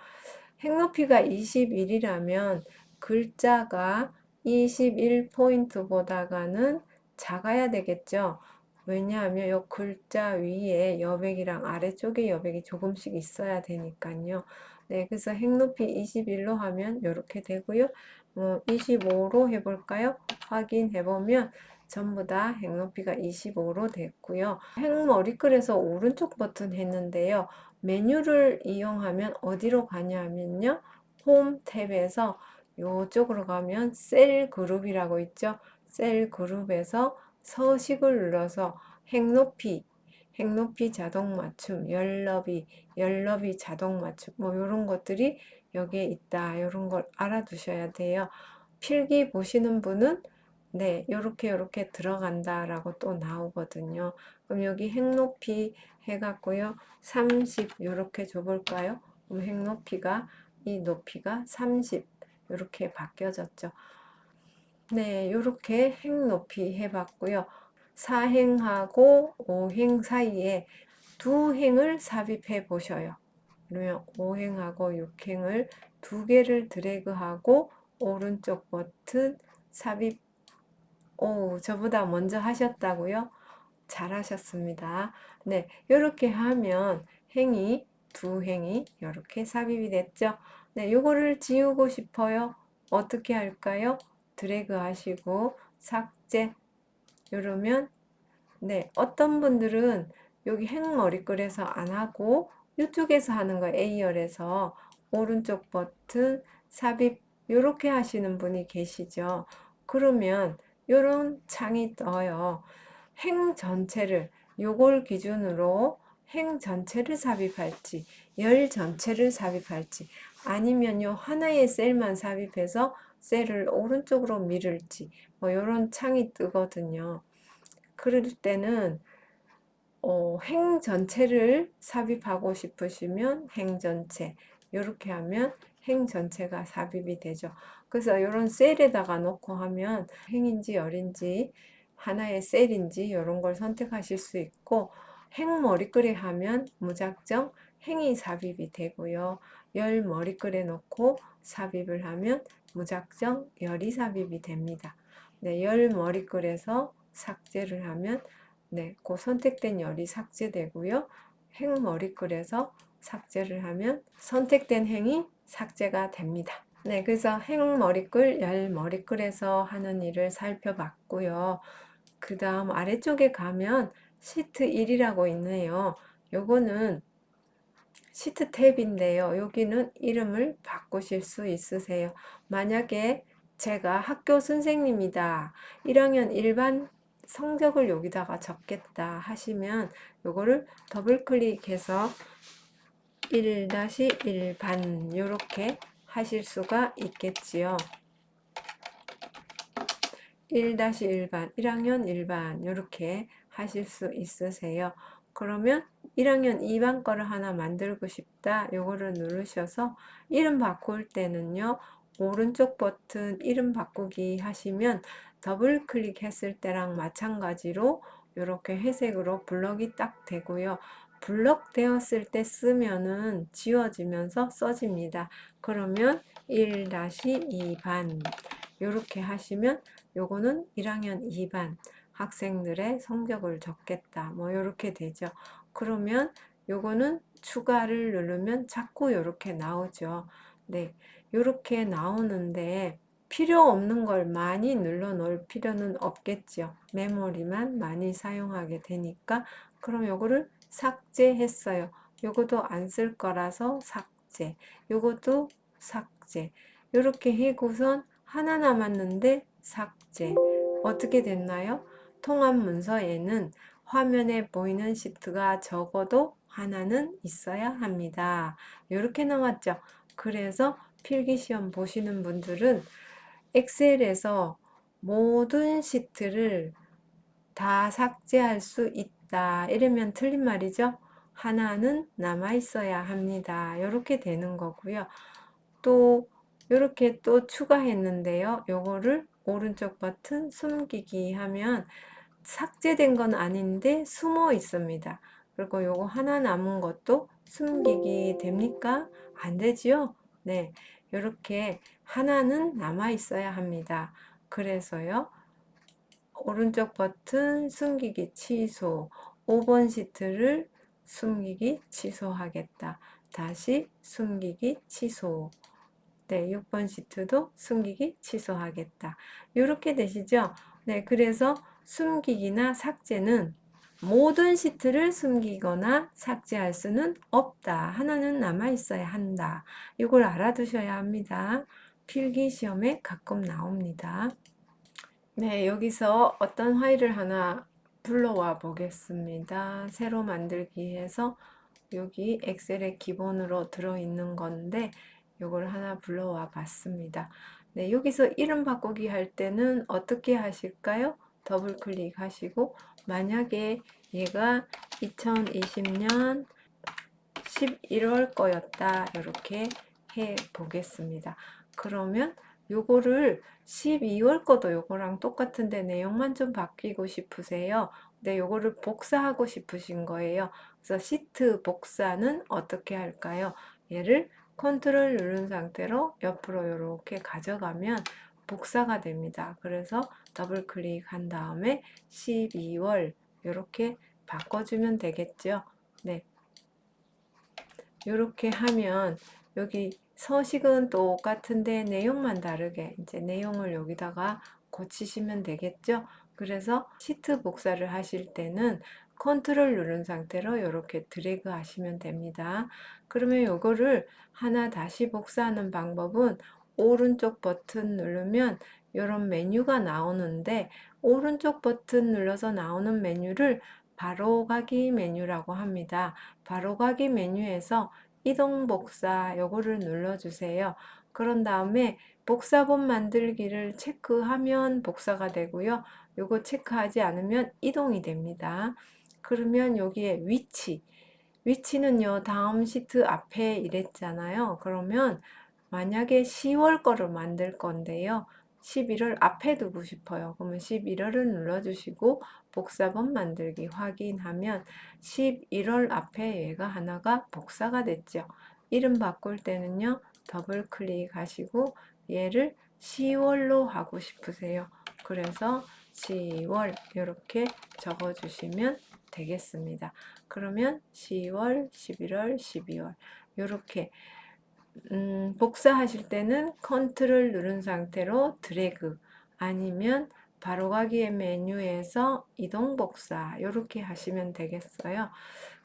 행 높이가 21이라면 글자가 21포인트보다가는 작아야 되겠죠. 왜냐하면 이 글자 위에 여백이랑 아래쪽에 여백이 조금씩 있어야 되니까요. 네, 그래서 행 높이 21로 하면 이렇게 되고요. 25로 해볼까요? 확인해보면 전부 다 행 높이가 25로 됐고요. 행 머리글에서 오른쪽 버튼 했는데요. 메뉴를 이용하면 어디로 가냐면요. 홈 탭에서 이쪽으로 가면 셀 그룹이라고 있죠. 셀 그룹에서 서식을 눌러서 행 높이 자동 맞춤, 열 너비 자동 맞춤, 뭐 이런 것들이 여기에 있다. 이런 걸 알아두셔야 돼요. 필기 보시는 분은 네, 요렇게 들어간다라고 또 나오거든요. 그럼 여기 행 높이 해갖고요. 30 이렇게 줘볼까요? 그럼 행 높이가 이 높이가 30 이렇게 바뀌어졌죠. 네, 이렇게 행 높이 해봤고요. 4행하고 5행 사이에 두 행을 삽입해 보셔요. 그러면 5행하고 6행을 두 개를 드래그하고 오른쪽 버튼 삽입. 오, 저보다 먼저 하셨다고요? 잘하셨습니다. 네, 이렇게 하면 행이 두 행이 이렇게 삽입이 됐죠. 네, 요거를 지우고 싶어요. 어떻게 할까요? 드래그 하시고 삭제. 이러면 네, 어떤 분들은 여기 행머리글에서 안 하고 이쪽에서 하는 거 A열에서 오른쪽 버튼 삽입 이렇게 하시는 분이 계시죠. 그러면 이런 창이 떠요. 행 전체를 요걸 기준으로 행 전체를 삽입할지 열 전체를 삽입할지 아니면요 하나의 셀만 삽입해서 셀을 오른쪽으로 밀을지 뭐 이런 창이 뜨거든요. 그럴 때는 행 전체를 삽입하고 싶으시면 행 전체 이렇게 하면 행 전체가 삽입이 되죠. 그래서 이런 셀에다가 놓고 하면 행인지 열인지 하나의 셀인지 이런 걸 선택하실 수 있고 행 머리글에 하면 무작정 행이 삽입이 되고요. 열 머리글에 놓고 삽입을 하면 무작정 열이 삽입이 됩니다. 네, 열 머리글에서 삭제를 하면 네, 그 선택된 열이 삭제되고요. 행 머리글에서 삭제를 하면 선택된 행이 삭제가 됩니다. 네, 그래서 행 머리글, 열 머리글에서 하는 일을 살펴봤고요. 그 다음 아래쪽에 가면 시트 1이라고 있네요. 요거는 시트 탭인데요. 여기는 이름을 바꾸실 수 있으세요. 만약에 제가 학교 선생님이다. 1학년 일반 성적을 여기다가 적겠다 하시면 요거를 더블 클릭해서 1-1반 이렇게 하실 수가 있겠지요. 1-1반, 1학년 1반 이렇게 하실 수 있으세요. 그러면 1학년 2반 거를 하나 만들고 싶다. 요거를 누르셔서 이름 바꿀 때는요. 오른쪽 버튼 이름 바꾸기 하시면 더블 클릭했을 때랑 마찬가지로 이렇게 회색으로 블럭이 딱 되고요. 블럭 되었을 때 쓰면은 지워지면서 써집니다. 그러면 1-2반 이렇게 하시면 요거는 1학년 2반 학생들의 성적을 적겠다. 뭐 이렇게 되죠. 그러면 요거는 추가를 누르면 자꾸 이렇게 나오죠. 네, 이렇게 나오는데 필요 없는 걸 많이 눌러 놓을 필요는 없겠죠. 메모리만 많이 사용하게 되니까 그럼 요거를 삭제했어요. 요것도 안 쓸 거라서 삭제. 요것도 삭제. 이렇게 해고선 하나 남았는데 삭제. 어떻게 됐나요? 통합 문서에는 화면에 보이는 시트가 적어도 하나는 있어야 합니다. 이렇게 나왔죠. 그래서 필기시험 보시는 분들은 엑셀에서 모든 시트를 다 삭제할 수 있다. 이러면 틀린 말이죠. 하나는 남아 있어야 합니다. 이렇게 되는 거고요. 또 이렇게 또 추가했는데요. 요거를 오른쪽 버튼 숨기기 하면 삭제된 건 아닌데 숨어 있습니다. 그리고 요거 하나 남은 것도 숨기기 됩니까? 안 되지요? 네. 이렇게 하나는 남아 있어야 합니다. 그래서요. 오른쪽 버튼 숨기기 취소. 5번 시트를 숨기기 취소하겠다. 다시 숨기기 취소. 네, 6번 시트도 숨기기 취소하겠다. 이렇게 되시죠? 네, 그래서 숨기기나 삭제는 모든 시트를 숨기거나 삭제할 수는 없다. 하나는 남아 있어야 한다. 이걸 알아두셔야 합니다. 필기 시험에 가끔 나옵니다. 네, 여기서 어떤 파일을 하나 불러와 보겠습니다. 새로 만들기 해서 여기 엑셀에 기본으로 들어있는 건데 이걸 하나 불러와 봤습니다. 네, 여기서 이름 바꾸기 할 때는 어떻게 하실까요? 더블 클릭하시고 만약에 얘가 2020년 11월 거였다 이렇게 해 보겠습니다. 그러면 요거를 12월 거도 요거랑 똑같은데 내용만 좀 바뀌고 싶으세요. 근데 요거를 복사하고 싶으신 거예요. 그래서 시트 복사는 어떻게 할까요? 얘를 컨트롤 누른 상태로 옆으로 이렇게 가져가면 복사가 됩니다. 그래서 더블 클릭한 다음에 12월 이렇게 바꿔주면 되겠죠. 네. 이렇게 하면 여기 서식은 똑같은데 내용만 다르게 이제 내용을 여기다가 고치시면 되겠죠. 그래서 시트 복사를 하실 때는 컨트롤 누른 상태로 이렇게 드래그 하시면 됩니다. 그러면 이거를 하나 다시 복사하는 방법은 오른쪽 버튼 누르면 이런 메뉴가 나오는데 오른쪽 버튼 눌러서 나오는 메뉴를 바로가기 메뉴라고 합니다. 바로가기 메뉴에서 이동 복사 요거를 눌러주세요. 그런 다음에 복사본 만들기를 체크하면 복사가 되고요. 요거 체크하지 않으면 이동이 됩니다. 그러면 여기에 위치는요, 다음 시트 앞에 이랬잖아요. 그러면 만약에 10월 거를 만들 건데요. 11월 앞에 두고 싶어요. 그러면 11월을 눌러주시고 복사본 만들기 확인하면 11월 앞에 얘가 하나가 복사가 됐죠. 이름 바꿀 때는요. 더블 클릭하시고 얘를 10월로 하고 싶으세요. 그래서 10월 이렇게 적어주시면 되겠습니다. 그러면 10월, 11월, 12월 이렇게 복사하실 때는 컨트롤 누른 상태로 드래그 아니면 바로가기의 메뉴에서 이동 복사 이렇게 하시면 되겠어요.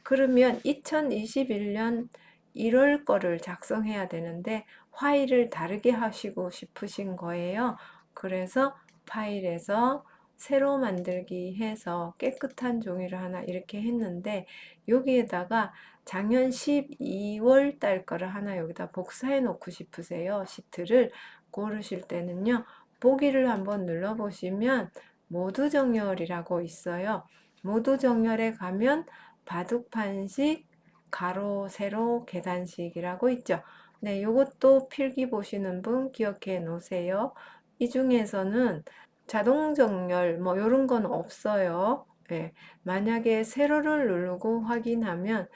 그러면 2021년 1월 거를 작성해야 되는데 파일을 다르게 하시고 싶으신 거예요. 그래서 파일에서 새로 만들기 해서 깨끗한 종이를 하나 이렇게 했는데 여기에다가 작년 12월 달 거를 하나 여기다 복사해 놓고 싶으세요. 시트를 고르실 때는요. 보기를 한번 눌러 보시면 모두 정렬이라고 있어요. 모두 정렬에 가면 바둑판식, 가로, 세로, 계단식이라고 있죠. 네, 요것도 필기 보시는 분 기억해 놓으세요. 이 중에서는 자동 정렬 뭐 이런 건 없어요. 네, 만약에 세로를 누르고 확인하면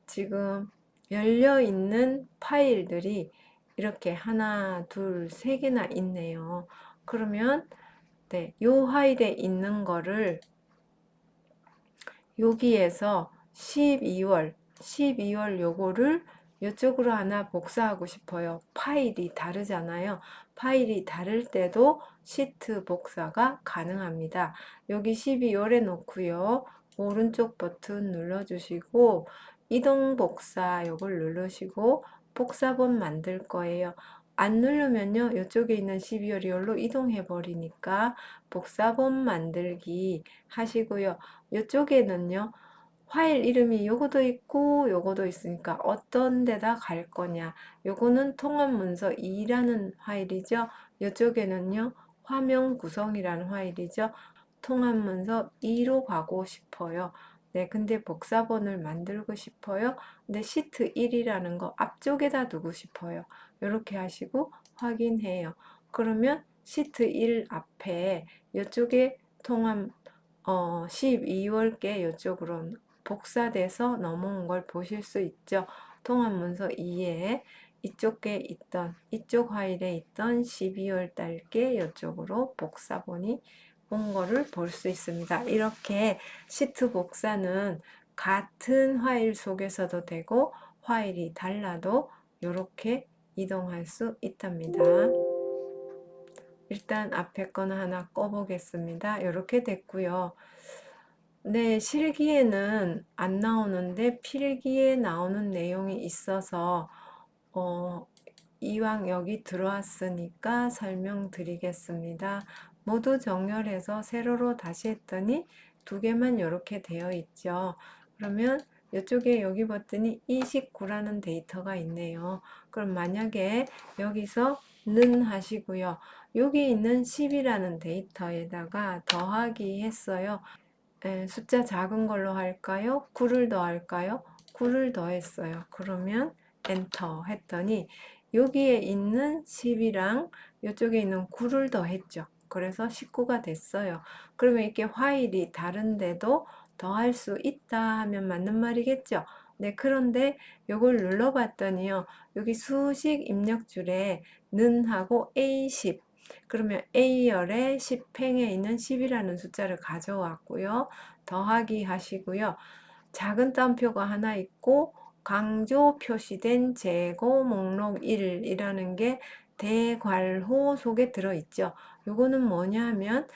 지금 열려 있는 파일들이 이렇게 하나, 둘, 세 개나 있네요. 그러면 네, 요 파일에 있는 거를 여기에서 12월 요거를 이쪽으로 하나 복사하고 싶어요. 파일이 다르잖아요. 파일이 다를 때도 시트 복사가 가능합니다. 여기 12월에 놓고요. 오른쪽 버튼 눌러주시고 이동 복사 요걸 누르시고 복사본 만들 거예요. 안 누르면요. 이쪽에 있는 12월 이걸로 이동해 버리니까 복사본 만들기 하시고요. 이쪽에는요. 파일 이름이 요거도 있고 요거도 있으니까 어떤 데다 갈 거냐. 요거는 통합 문서 2라는 파일이죠. 이쪽에는요, 화면 구성이라는 파일이죠. 통합 문서 2로 가고 싶어요. 네, 근데 복사본을 만들고 싶어요. 근데 시트 1이라는 거 앞쪽에다 두고 싶어요. 이렇게 하시고 확인해요. 그러면 시트 1 앞에 이쪽에 통합 12월께 이쪽으로 복사돼서 넘어온 걸 보실 수 있죠. 통합 문서 2에 이쪽 파일에 있던 12월 달께 이쪽으로 복사본이 온 거를 볼 수 있습니다. 이렇게 시트 복사는 같은 파일 속에서도 되고 파일이 달라도 이렇게 이동할 수 있답니다. 일단 앞에 거는 하나 꺼보겠습니다. 이렇게 됐고요. 네, 실기에는 안 나오는데 필기에 나오는 내용이 있어서 이왕 여기 들어왔으니까 설명드리겠습니다. 모두 정렬해서 세로로 다시 했더니 두 개만 이렇게 되어 있죠. 그러면 이쪽에 여기 봤더니 29라는 데이터가 있네요. 그럼 만약에 여기서 는 하시고요. 여기 있는 10이라는 데이터에다가 더하기 했어요. 숫자 작은 걸로 할까요? 9를 더할까요? 9를 더했어요. 그러면 엔터 했더니 여기에 있는 10이랑 이쪽에 있는 9를 더했죠. 그래서 19가 됐어요. 그러면 이렇게 파일이 다른데도 더할 수 있다 하면 맞는 말이겠죠. 네, 그런데 이걸 눌러봤더니요. 여기 수식 입력줄에 는하고 A10 그러면 A열의 10행에 있는 10이라는 숫자를 가져왔고요. 더하기 하시고요. 작은 따옴표가 하나 있고 강조 표시된 재고 목록 1이라는 게 대괄호 속에 들어있죠. 요거는 뭐냐 하면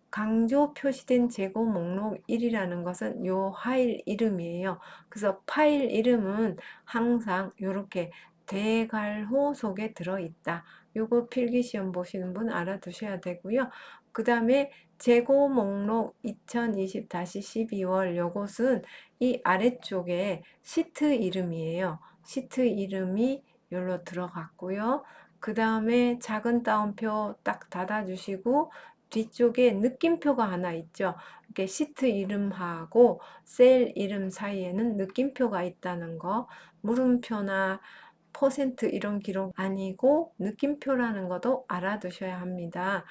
강조 표시된 재고 목록 1이라는 것은 요 파일 이름이에요. 그래서 파일 이름은 항상 이렇게 대괄호 속에 들어있다. 요거 필기시험 보시는 분 알아두셔야 되고요. 그 다음에 재고 목록 2020-12월 요것은 이 아래쪽에 시트 이름이에요. 시트 이름이 여기로 들어갔고요. 그 다음에 작은 따옴표 딱 닫아주시고 뒤쪽에 느낌표가 하나 있죠. 이렇게 시트 이름하고 셀 이름 사이에는 느낌표가 있다는 거. 물음표나 퍼센트 이런 기록 아니고 느낌표라는 것도 알아두셔야 합니다.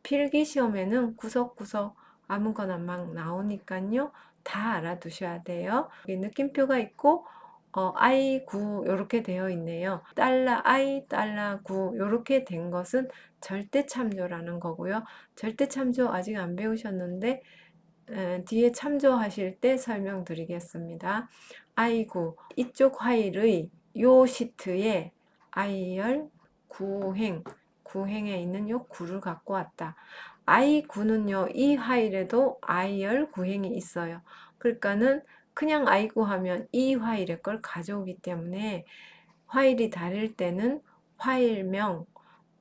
필기시험에는 구석구석 아무거나 막 나오니까요. 다 알아두셔야 돼요. 여기 느낌표가 있고 I9 이렇게 되어 있네요. $I, $9 이렇게 된 것은 절대 참조라는 거고요. 절대 참조 아직 안 배우셨는데 뒤에 참조하실 때 설명드리겠습니다. I9 이쪽 파일의 요 시트에 I열 9행 9행에 있는 요 9를 갖고 왔다. I9는요 이 파일에도 I열 9행이 있어요. 그러니까는 그냥 I9 하면 이 파일의 걸 가져오기 때문에 파일이 다를 때는 파일명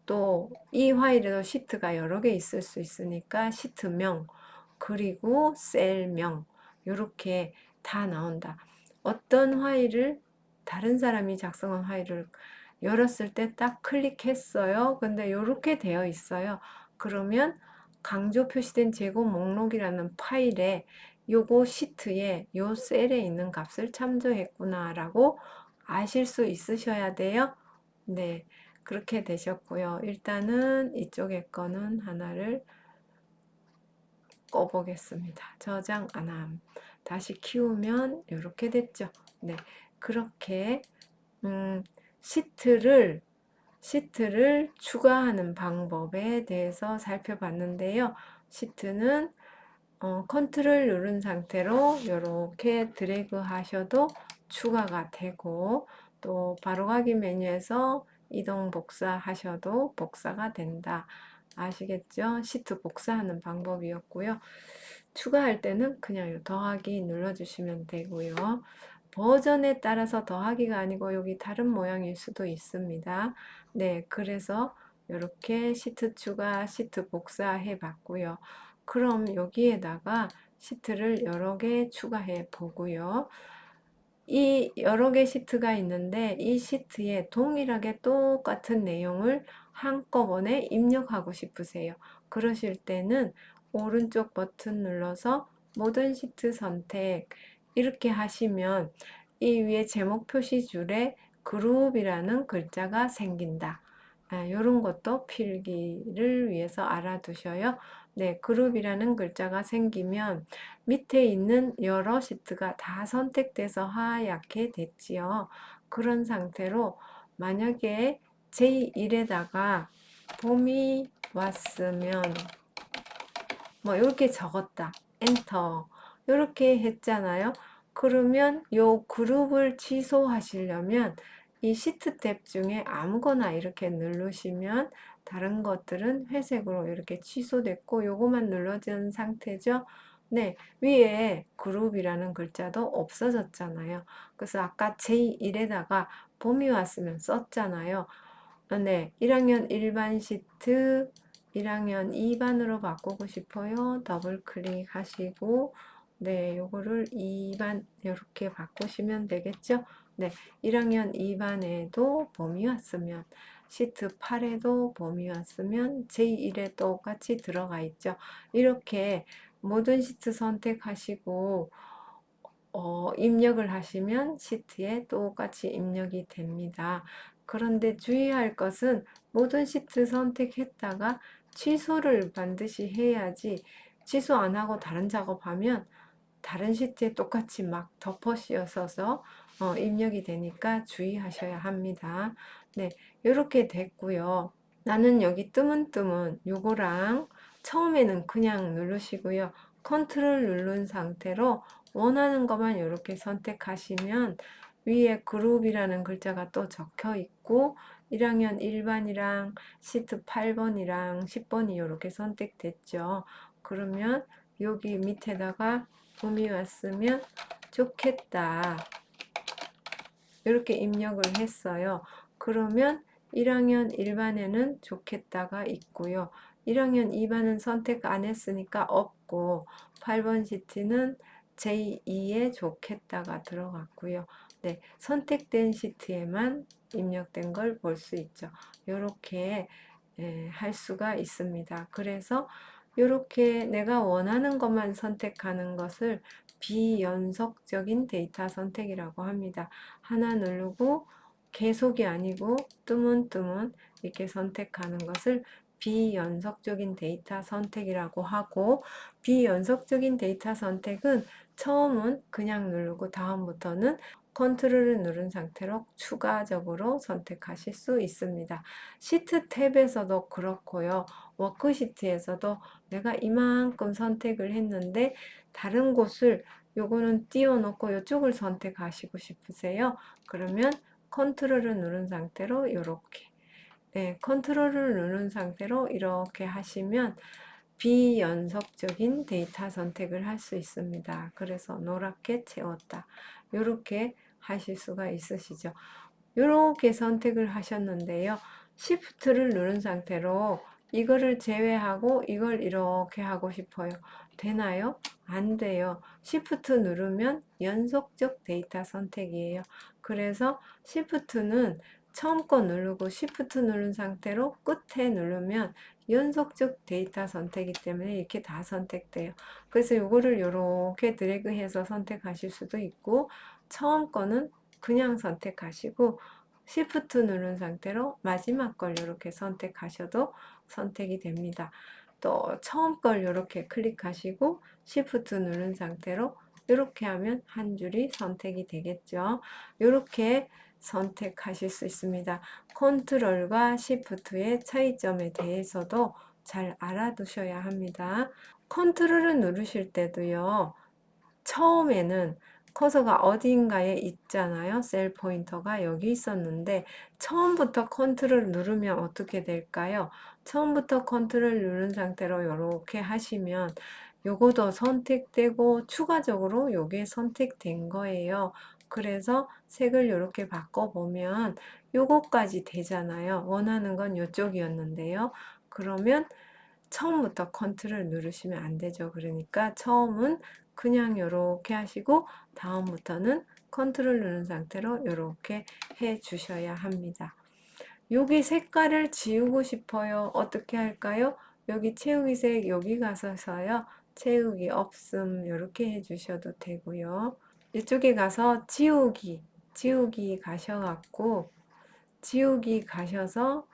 또 이 파일에도 시트가 여러 개 있을 수 있으니까 시트명 그리고 셀명 이렇게 다 나온다. 어떤 파일을 다른 사람이 작성한 파일을 열었을 때 딱 클릭했어요. 근데 이렇게 되어 있어요. 그러면 강조 표시된 재고 목록이라는 파일에 요거 시트에 요 셀에 있는 값을 참조했구나 라고 아실 수 있으셔야 돼요. 네, 그렇게 되셨고요. 일단은 이쪽에 거는 하나를 꺼보겠습니다. 저장 안함. 다시 키우면 이렇게 됐죠. 네, 그렇게 시트를 추가하는 방법에 대해서 살펴봤는데요. 시트는 컨트롤 누른 상태로 이렇게 드래그 하셔도 추가가 되고 또 바로가기 메뉴에서 이동 복사 하셔도 복사가 된다. 아시겠죠? 시트 복사하는 방법이었고요. 추가할 때는 그냥 더하기 눌러주시면 되고요. 버전에 따라서 더하기가 아니고 여기 다른 모양일 수도 있습니다. 네, 그래서 이렇게 시트 추가, 시트 복사해 봤고요. 그럼 여기에다가 시트를 여러 개 추가해 보고요. 이 여러 개 시트가 있는데 이 시트에 동일하게 똑같은 내용을 한꺼번에 입력하고 싶으세요. 그러실 때는 오른쪽 버튼 눌러서 모든 시트 선택 이렇게 하시면 이 위에 제목 표시줄에 그룹이라는 글자가 생긴다. 이런 것도 필기를 위해서 알아두셔요. 네, 그룹이라는 글자가 생기면 밑에 있는 여러 시트가 다 선택돼서 하얗게 됐지요. 그런 상태로 만약에 제1에다가 봄이 왔으면 뭐 이렇게 적었다. 엔터. 이렇게 했잖아요. 그러면 요 그룹을 취소하시려면 이 시트 탭 중에 아무거나 이렇게 누르시면 다른 것들은 회색으로 이렇게 취소됐고 요거만 눌러진 상태죠. 네, 위에 그룹이라는 글자도 없어졌잖아요. 그래서 아까 제1에다가 봄이 왔으면 썼잖아요. 네, 1학년 1반 시트 1학년 2반으로 바꾸고 싶어요. 더블 클릭하시고 네, 요거를 2반 이렇게 바꾸시면 되겠죠? 네, 1학년 2반에도 봄이 왔으면 시트 8에도 봄이 왔으면 제1에 똑같이 들어가 있죠. 이렇게 모든 시트 선택하시고 입력을 하시면 시트에 똑같이 입력이 됩니다. 그런데 주의할 것은 모든 시트 선택했다가 취소를 반드시 해야지 취소 안 하고 다른 작업하면 다른 시트에 똑같이 막 덮어 씌워서 입력이 되니까 주의하셔야 합니다. 네, 이렇게 됐고요. 나는 여기 뜨문뜨문 요거랑 처음에는 그냥 누르시고요. 컨트롤 누른 상태로 원하는 것만 이렇게 선택하시면 위에 그룹이라는 글자가 또 적혀 있고 1학년 1반이랑 시트 8번이랑 10번이 이렇게 선택됐죠. 그러면 여기 밑에다가 봄이 왔으면 좋겠다. 이렇게 입력을 했어요. 그러면 1학년 1반에는 좋겠다가 있고요. 1학년 2반은 선택 안 했으니까 없고 8번 시트는 제2에 좋겠다가 들어갔고요. 네, 선택된 시트에만 입력된 걸 볼 수 있죠. 이렇게 할 수가 있습니다. 그래서 이렇게 내가 원하는 것만 선택하는 것을 비연속적인 데이터 선택이라고 합니다. 하나 누르고 계속이 아니고 뜨문뜨문 이렇게 선택하는 것을 비연속적인 데이터 선택이라고 하고 비연속적인 데이터 선택은 처음은 그냥 누르고 다음부터는 컨트롤을 누른 상태로 추가적으로 선택하실 수 있습니다. 시트 탭에서도 그렇고요. 워크시트에서도 내가 이만큼 선택을 했는데 다른 곳을 요거는 띄워놓고 이쪽을 선택하시고 싶으세요. 그러면 컨트롤을 누른 상태로 이렇게 컨트롤을 누른 상태로 이렇게 하시면 비연속적인 데이터 선택을 할 수 있습니다. 그래서 노랗게 채웠다. 이렇게 하실 수가 있으시죠. 이렇게 선택을 하셨는데요. Shift를 누른 상태로 이거를 제외하고 이걸 이렇게 하고 싶어요. 되나요? 안 돼요. Shift 누르면 연속적 데이터 선택이에요. 그래서 Shift는 처음 거 누르고 Shift 누른 상태로 끝에 누르면 연속적 데이터 선택이기 때문에 이렇게 다 선택돼요. 그래서 이거를 이렇게 드래그해서 선택하실 수도 있고 처음 거는 그냥 선택하시고 Shift 누른 상태로 마지막 걸 이렇게 선택하셔도 선택이 됩니다. 또 처음 걸 이렇게 클릭하시고 Shift 누른 상태로 이렇게 하면 한 줄이 선택이 되겠죠. 이렇게 선택하실 수 있습니다. 컨트롤과 Shift의 차이점에 대해서도 잘 알아두셔야 합니다. 컨트롤을 누르실 때도요. 처음에는 커서가 어딘가에 있잖아요. 셀 포인터가 여기 있었는데 처음부터 컨트롤 누르면 어떻게 될까요? 처음부터 컨트롤 누른 상태로 이렇게 하시면 요거도 선택되고 추가적으로 요게 선택된 거예요. 그래서 색을 이렇게 바꿔보면 요거까지 되잖아요. 원하는 건 요쪽이었는데요. 그러면 처음부터 컨트롤 누르시면 안 되죠. 그러니까 처음은 그냥 이렇게 하시고 다음부터는 컨트롤 누른 상태로 이렇게 해 주셔야 합니다. 여기 색깔을 지우고 싶어요. 어떻게 할까요? 여기 채우기 색 여기 가서서요. 채우기 없음 이렇게 해주셔도 되고요. 이쪽에 가서 지우기 가셔갖고 지우기 가셔서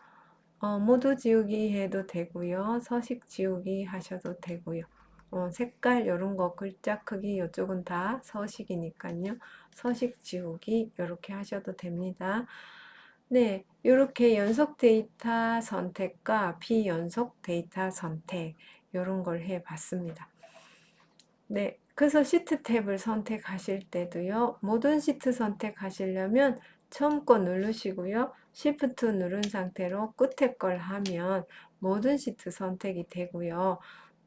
모두 지우기 해도 되고요. 서식 지우기 하셔도 되고요. 색깔 이런 거 글자 크기 이쪽은 다 서식이니까요. 서식 지우기 이렇게 하셔도 됩니다. 네, 이렇게 연속 데이터 선택과 비연속 데이터 선택 이런 걸 해봤습니다. 네, 그래서 시트 탭을 선택하실 때도요. 모든 시트 선택하시려면 처음 거 누르시고요. Shift 누른 상태로 끝에 걸 하면 모든 시트 선택이 되고요.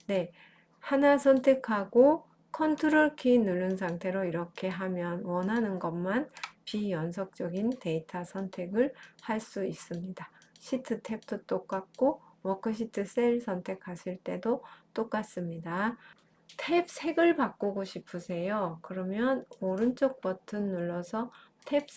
네, 하나 선택하고 컨트롤 키 누른 상태로 이렇게 하면 원하는 것만 비연속적인 데이터 선택을 할 수 있습니다. 시트 탭도 똑같고 워크시트 셀 선택하실 때도 똑같습니다. 탭 색을 바꾸고 싶으세요? 그러면 오른쪽 버튼 눌러서 탭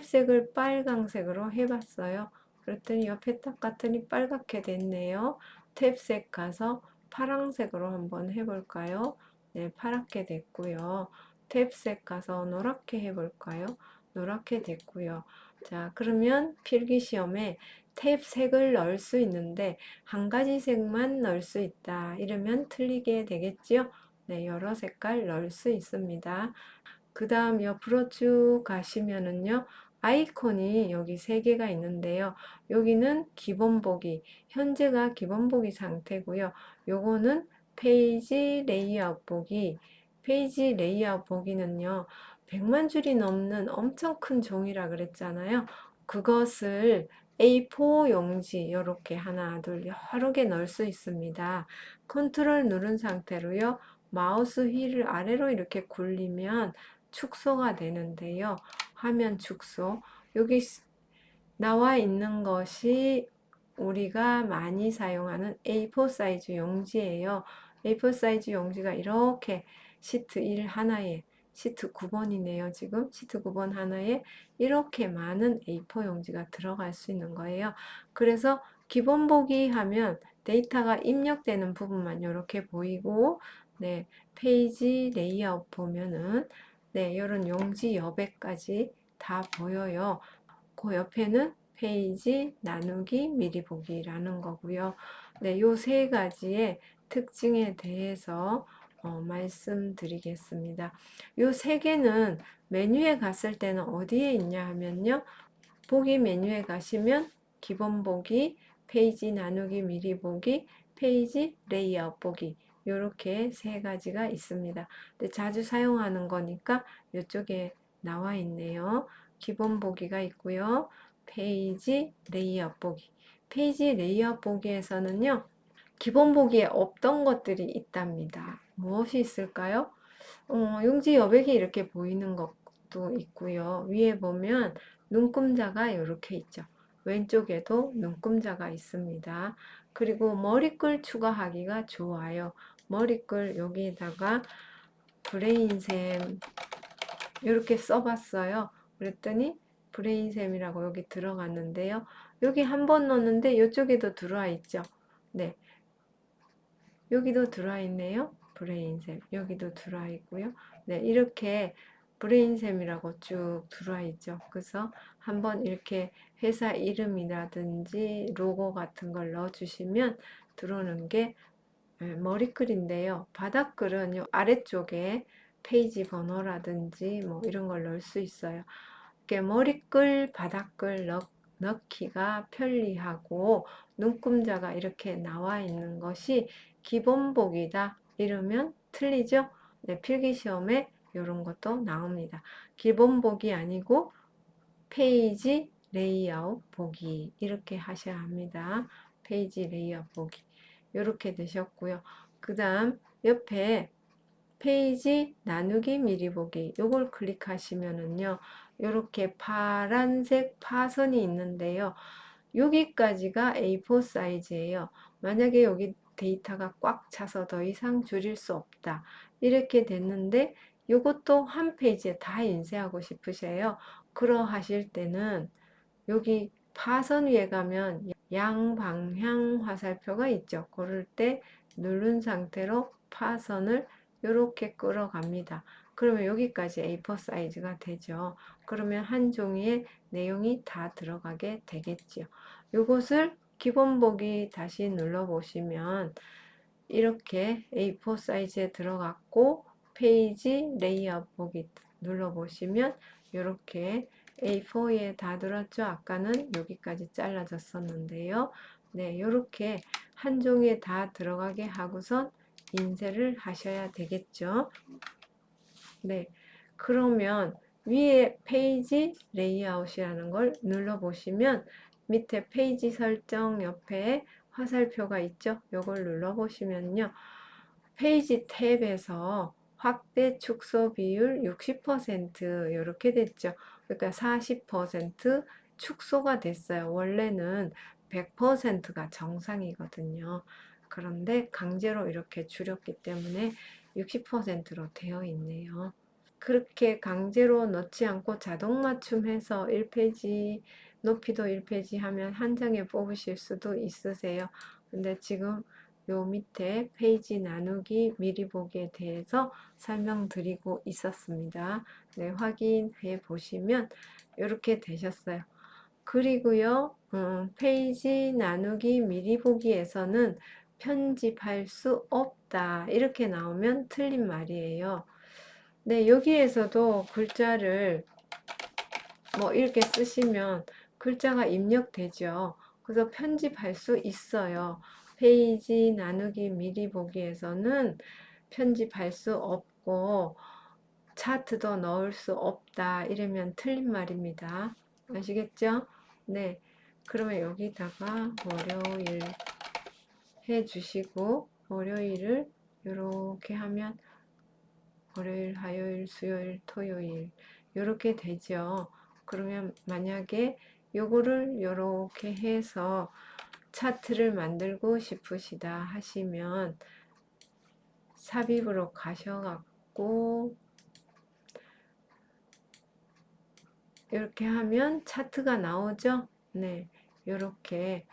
색을 빨강색으로 해봤어요. 그랬더니 옆에 딱 갔더니 빨갛게 됐네요. 탭 색 가서 파랑색으로 한번 해볼까요? 네, 파랗게 됐고요. 탭 색 가서 노랗게 해볼까요? 노랗게 됐고요. 자, 그러면 필기시험에 탭 색을 넣을 수 있는데 한 가지 색만 넣을 수 있다. 이러면 틀리게 되겠지요? 네, 여러 색깔 넣을 수 있습니다. 그 다음 옆으로 쭉 가시면은요. 아이콘이 여기 3개가 있는데요. 여기는 기본 보기, 현재가 기본 보기 상태고요. 요거는 페이지 레이아웃 보기, 페이지 레이아웃 보기는요. 100만 줄이 넘는 엄청 큰 종이라 그랬잖아요. 그것을 A4 용지 이렇게 하나, 둘, 여러 개 넣을 수 있습니다. 컨트롤 누른 상태로요. 마우스 휠을 아래로 이렇게 굴리면 축소가 되는데요. 화면 축소. 여기 나와 있는 것이 우리가 많이 사용하는 A4 사이즈 용지예요. A4 사이즈 용지가 이렇게 시트 1 하나에 시트 9번이네요. 지금 시트 9번 하나에 이렇게 많은 A4 용지가 들어갈 수 있는 거예요. 그래서 기본 보기 하면 데이터가 입력되는 부분만 이렇게 보이고, 네, 페이지 레이아웃 보면은 네, 이런 용지 여백까지 다 보여요. 그 옆에는 페이지 나누기 미리 보기라는 거고요. 네, 요 세 가지의 특징에 대해서 말씀드리겠습니다. 요 세 개는 메뉴에 갔을 때는 어디에 있냐 하면요. 보기 메뉴에 가시면 기본 보기, 페이지 나누기 미리 보기, 페이지 레이아웃 보기 이렇게 세 가지가 있습니다. 근데 자주 사용하는 거니까 이쪽에 나와 있네요. 기본 보기가 있고요. 페이지 레이아웃 보기. 페이지 레이아웃 보기에서는요. 기본 보기에 없던 것들이 있답니다. 무엇이 있을까요? 용지 여백이 이렇게 보이는 것도 있고요. 위에 보면 눈금자가 이렇게 있죠. 왼쪽에도 눈금자가 있습니다. 그리고 머리글 추가하기가 좋아요. 머리글 여기에다가 브레인샘 이렇게 써봤어요. 그랬더니 브레인샘이라고 여기 들어갔는데요. 여기 한 번 넣었는데 이쪽에도 들어와 있죠. 네, 여기도 들어와 있네요. 브레인샘 여기도 들어와 있고요. 네, 이렇게 브레인샘이라고 쭉 들어와 있죠. 그래서 한번 이렇게 회사 이름이라든지 로고 같은 걸 넣어주시면 들어오는 게 머리글인데요. 바닥글은 요 아래쪽에 페이지 번호라든지 뭐 이런 걸 넣을 수 있어요. 이렇게 머리글, 바닥글 넣기가 편리하고 눈금자가 이렇게 나와 있는 것이 기본 보기다 이러면 틀리죠? 네, 필기시험에 이런 것도 나옵니다. 기본 보기 아니고 페이지 레이아웃 보기 이렇게 하셔야 합니다. 페이지 레이아웃 보기 이렇게 되셨고요. 그 다음 옆에 페이지 나누기 미리 보기 요걸 클릭하시면은요 이렇게 파란색 파선이 있는데요 여기까지가 A4 사이즈예요. 만약에 여기 데이터가 꽉 차서 더 이상 줄일 수 없다. 이렇게 됐는데 이것도 한 페이지에 다 인쇄하고 싶으세요. 그러하실 때는 여기 파선 위에 가면 양방향 화살표가 있죠. 그럴 때 누른 상태로 파선을 이렇게 끌어갑니다. 그러면 여기까지 A4 사이즈가 되죠. 그러면 한 종이에 내용이 다 들어가게 되겠지요. 이것을 기본 보기 다시 눌러 보시면 이렇게 A4 사이즈에 들어갔고 페이지 레이아웃 보기 눌러 보시면 이렇게 A4에 다 들었죠. 아까는 여기까지 잘라졌었는데요. 네, 이렇게 한 종이에 다 들어가게 하고선 인쇄를 하셔야 되겠죠. 네, 그러면 위에 페이지 레이아웃이라는 걸 눌러보시면 밑에 페이지 설정 옆에 화살표가 있죠. 이걸 눌러보시면요. 페이지 탭에서 확대 축소 비율 60% 이렇게 됐죠. 그러니까 40% 축소가 됐어요. 원래는 100%가 정상이거든요. 그런데 강제로 이렇게 줄였기 때문에 60%로 되어 있네요. 그렇게 강제로 넣지 않고 자동 맞춤해서 1페이지, 높이도 1페이지 하면 한 장에 뽑으실 수도 있으세요. 근데 지금 요 밑에 페이지 나누기 미리 보기에 대해서 설명드리고 있었습니다. 네, 확인해 보시면 이렇게 되셨어요. 그리고요, 페이지 나누기 미리 보기에서는 편집할 수 없다. 이렇게 나오면 틀린 말이에요. 네, 여기에서도 글자를 뭐 이렇게 쓰시면 글자가 입력되죠. 그래서 편집할 수 있어요. 페이지 나누기 미리 보기에서는 편집할 수 없고 차트도 넣을 수 없다. 이러면 틀린 말입니다. 아시겠죠? 네. 그러면 여기다가 월요일 해주시고 월요일을 이렇게 하면 월요일, 화요일, 수요일, 토요일 이렇게 되죠. 그러면 만약에 요거를 이렇게 해서 차트를 만들고 싶으시다 하시면 삽입으로 가셔갖고 이렇게 하면 차트가 나오죠. 네, 이렇게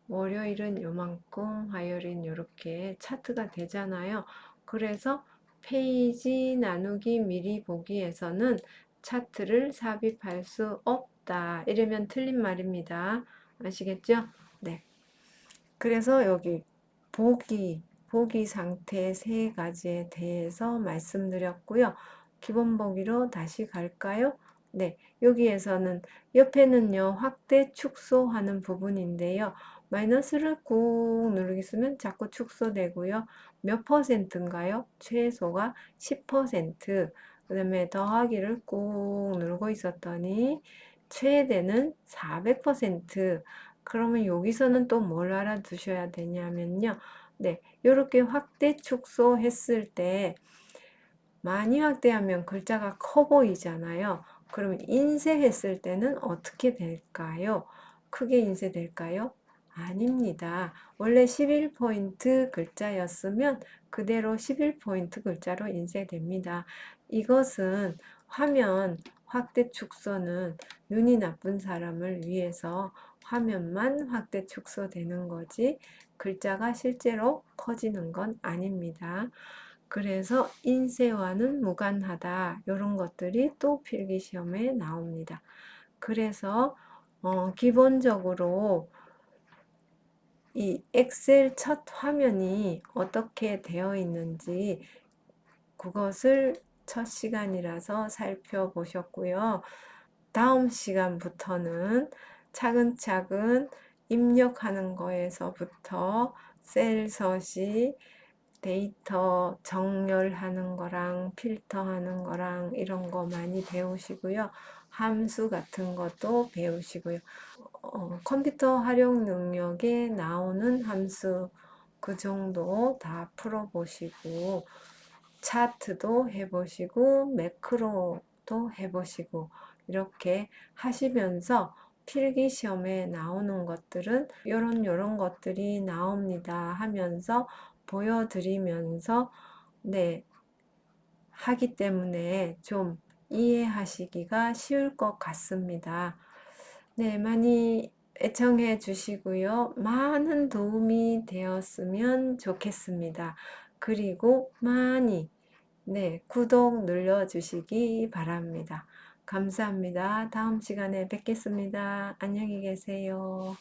월요일은 요만큼, 화요일은 이렇게 차트가 되잖아요. 그래서 페이지 나누기 미리 보기에서는 차트를 삽입할 수 없다. 이러면 틀린 말입니다. 아시겠죠? 네. 그래서 여기 보기 상태 세 가지에 대해서 말씀드렸고요. 기본 보기로 다시 갈까요? 네, 여기에서는 옆에는요, 확대 축소하는 부분인데요. 마이너스를 꾹 누르기 쓰면 자꾸 축소되고요. 몇 퍼센트인가요? 최소가 10%. 그 다음에 더하기를 꾹 누르고 있었더니 최대는 400%. 그러면 여기서는 또 뭘 알아두셔야 되냐면요. 네, 이렇게 확대 축소했을 때 많이 확대하면 글자가 커 보이잖아요. 그러면 인쇄했을 때는 어떻게 될까요? 크게 인쇄될까요? 아닙니다. 원래 11포인트 글자였으면 그대로 11포인트 글자로 인쇄됩니다. 이것은 화면 확대 축소는 눈이 나쁜 사람을 위해서 화면만 확대 축소되는 거지 글자가 실제로 커지는 건 아닙니다. 그래서 인쇄와는 무관하다. 이런 것들이 또 필기시험에 나옵니다. 그래서 기본적으로 이 엑셀 첫 화면이 어떻게 되어 있는지 그것을 첫 시간이라서 살펴보셨고요. 다음 시간부터는 차근차근 입력하는 거에서부터 셀 서식, 데이터 정렬하는 거랑 필터하는 거랑 이런 거 많이 배우시고요. 함수 같은 것도 배우시고요. 컴퓨터 활용 능력에 나오는 함수 그 정도 다 풀어보시고 차트도 해보시고 매크로도 해보시고 이렇게 하시면서 필기 시험에 나오는 것들은 요런 것들이 나옵니다 하면서 보여드리면서 네, 하기 때문에 좀 이해하시기가 쉬울 것 같습니다. 네, 많이 애청해 주시고요. 많은 도움이 되었으면 좋겠습니다. 그리고 많이 네, 구독 눌러주시기 바랍니다. 감사합니다. 다음 시간에 뵙겠습니다. 안녕히 계세요.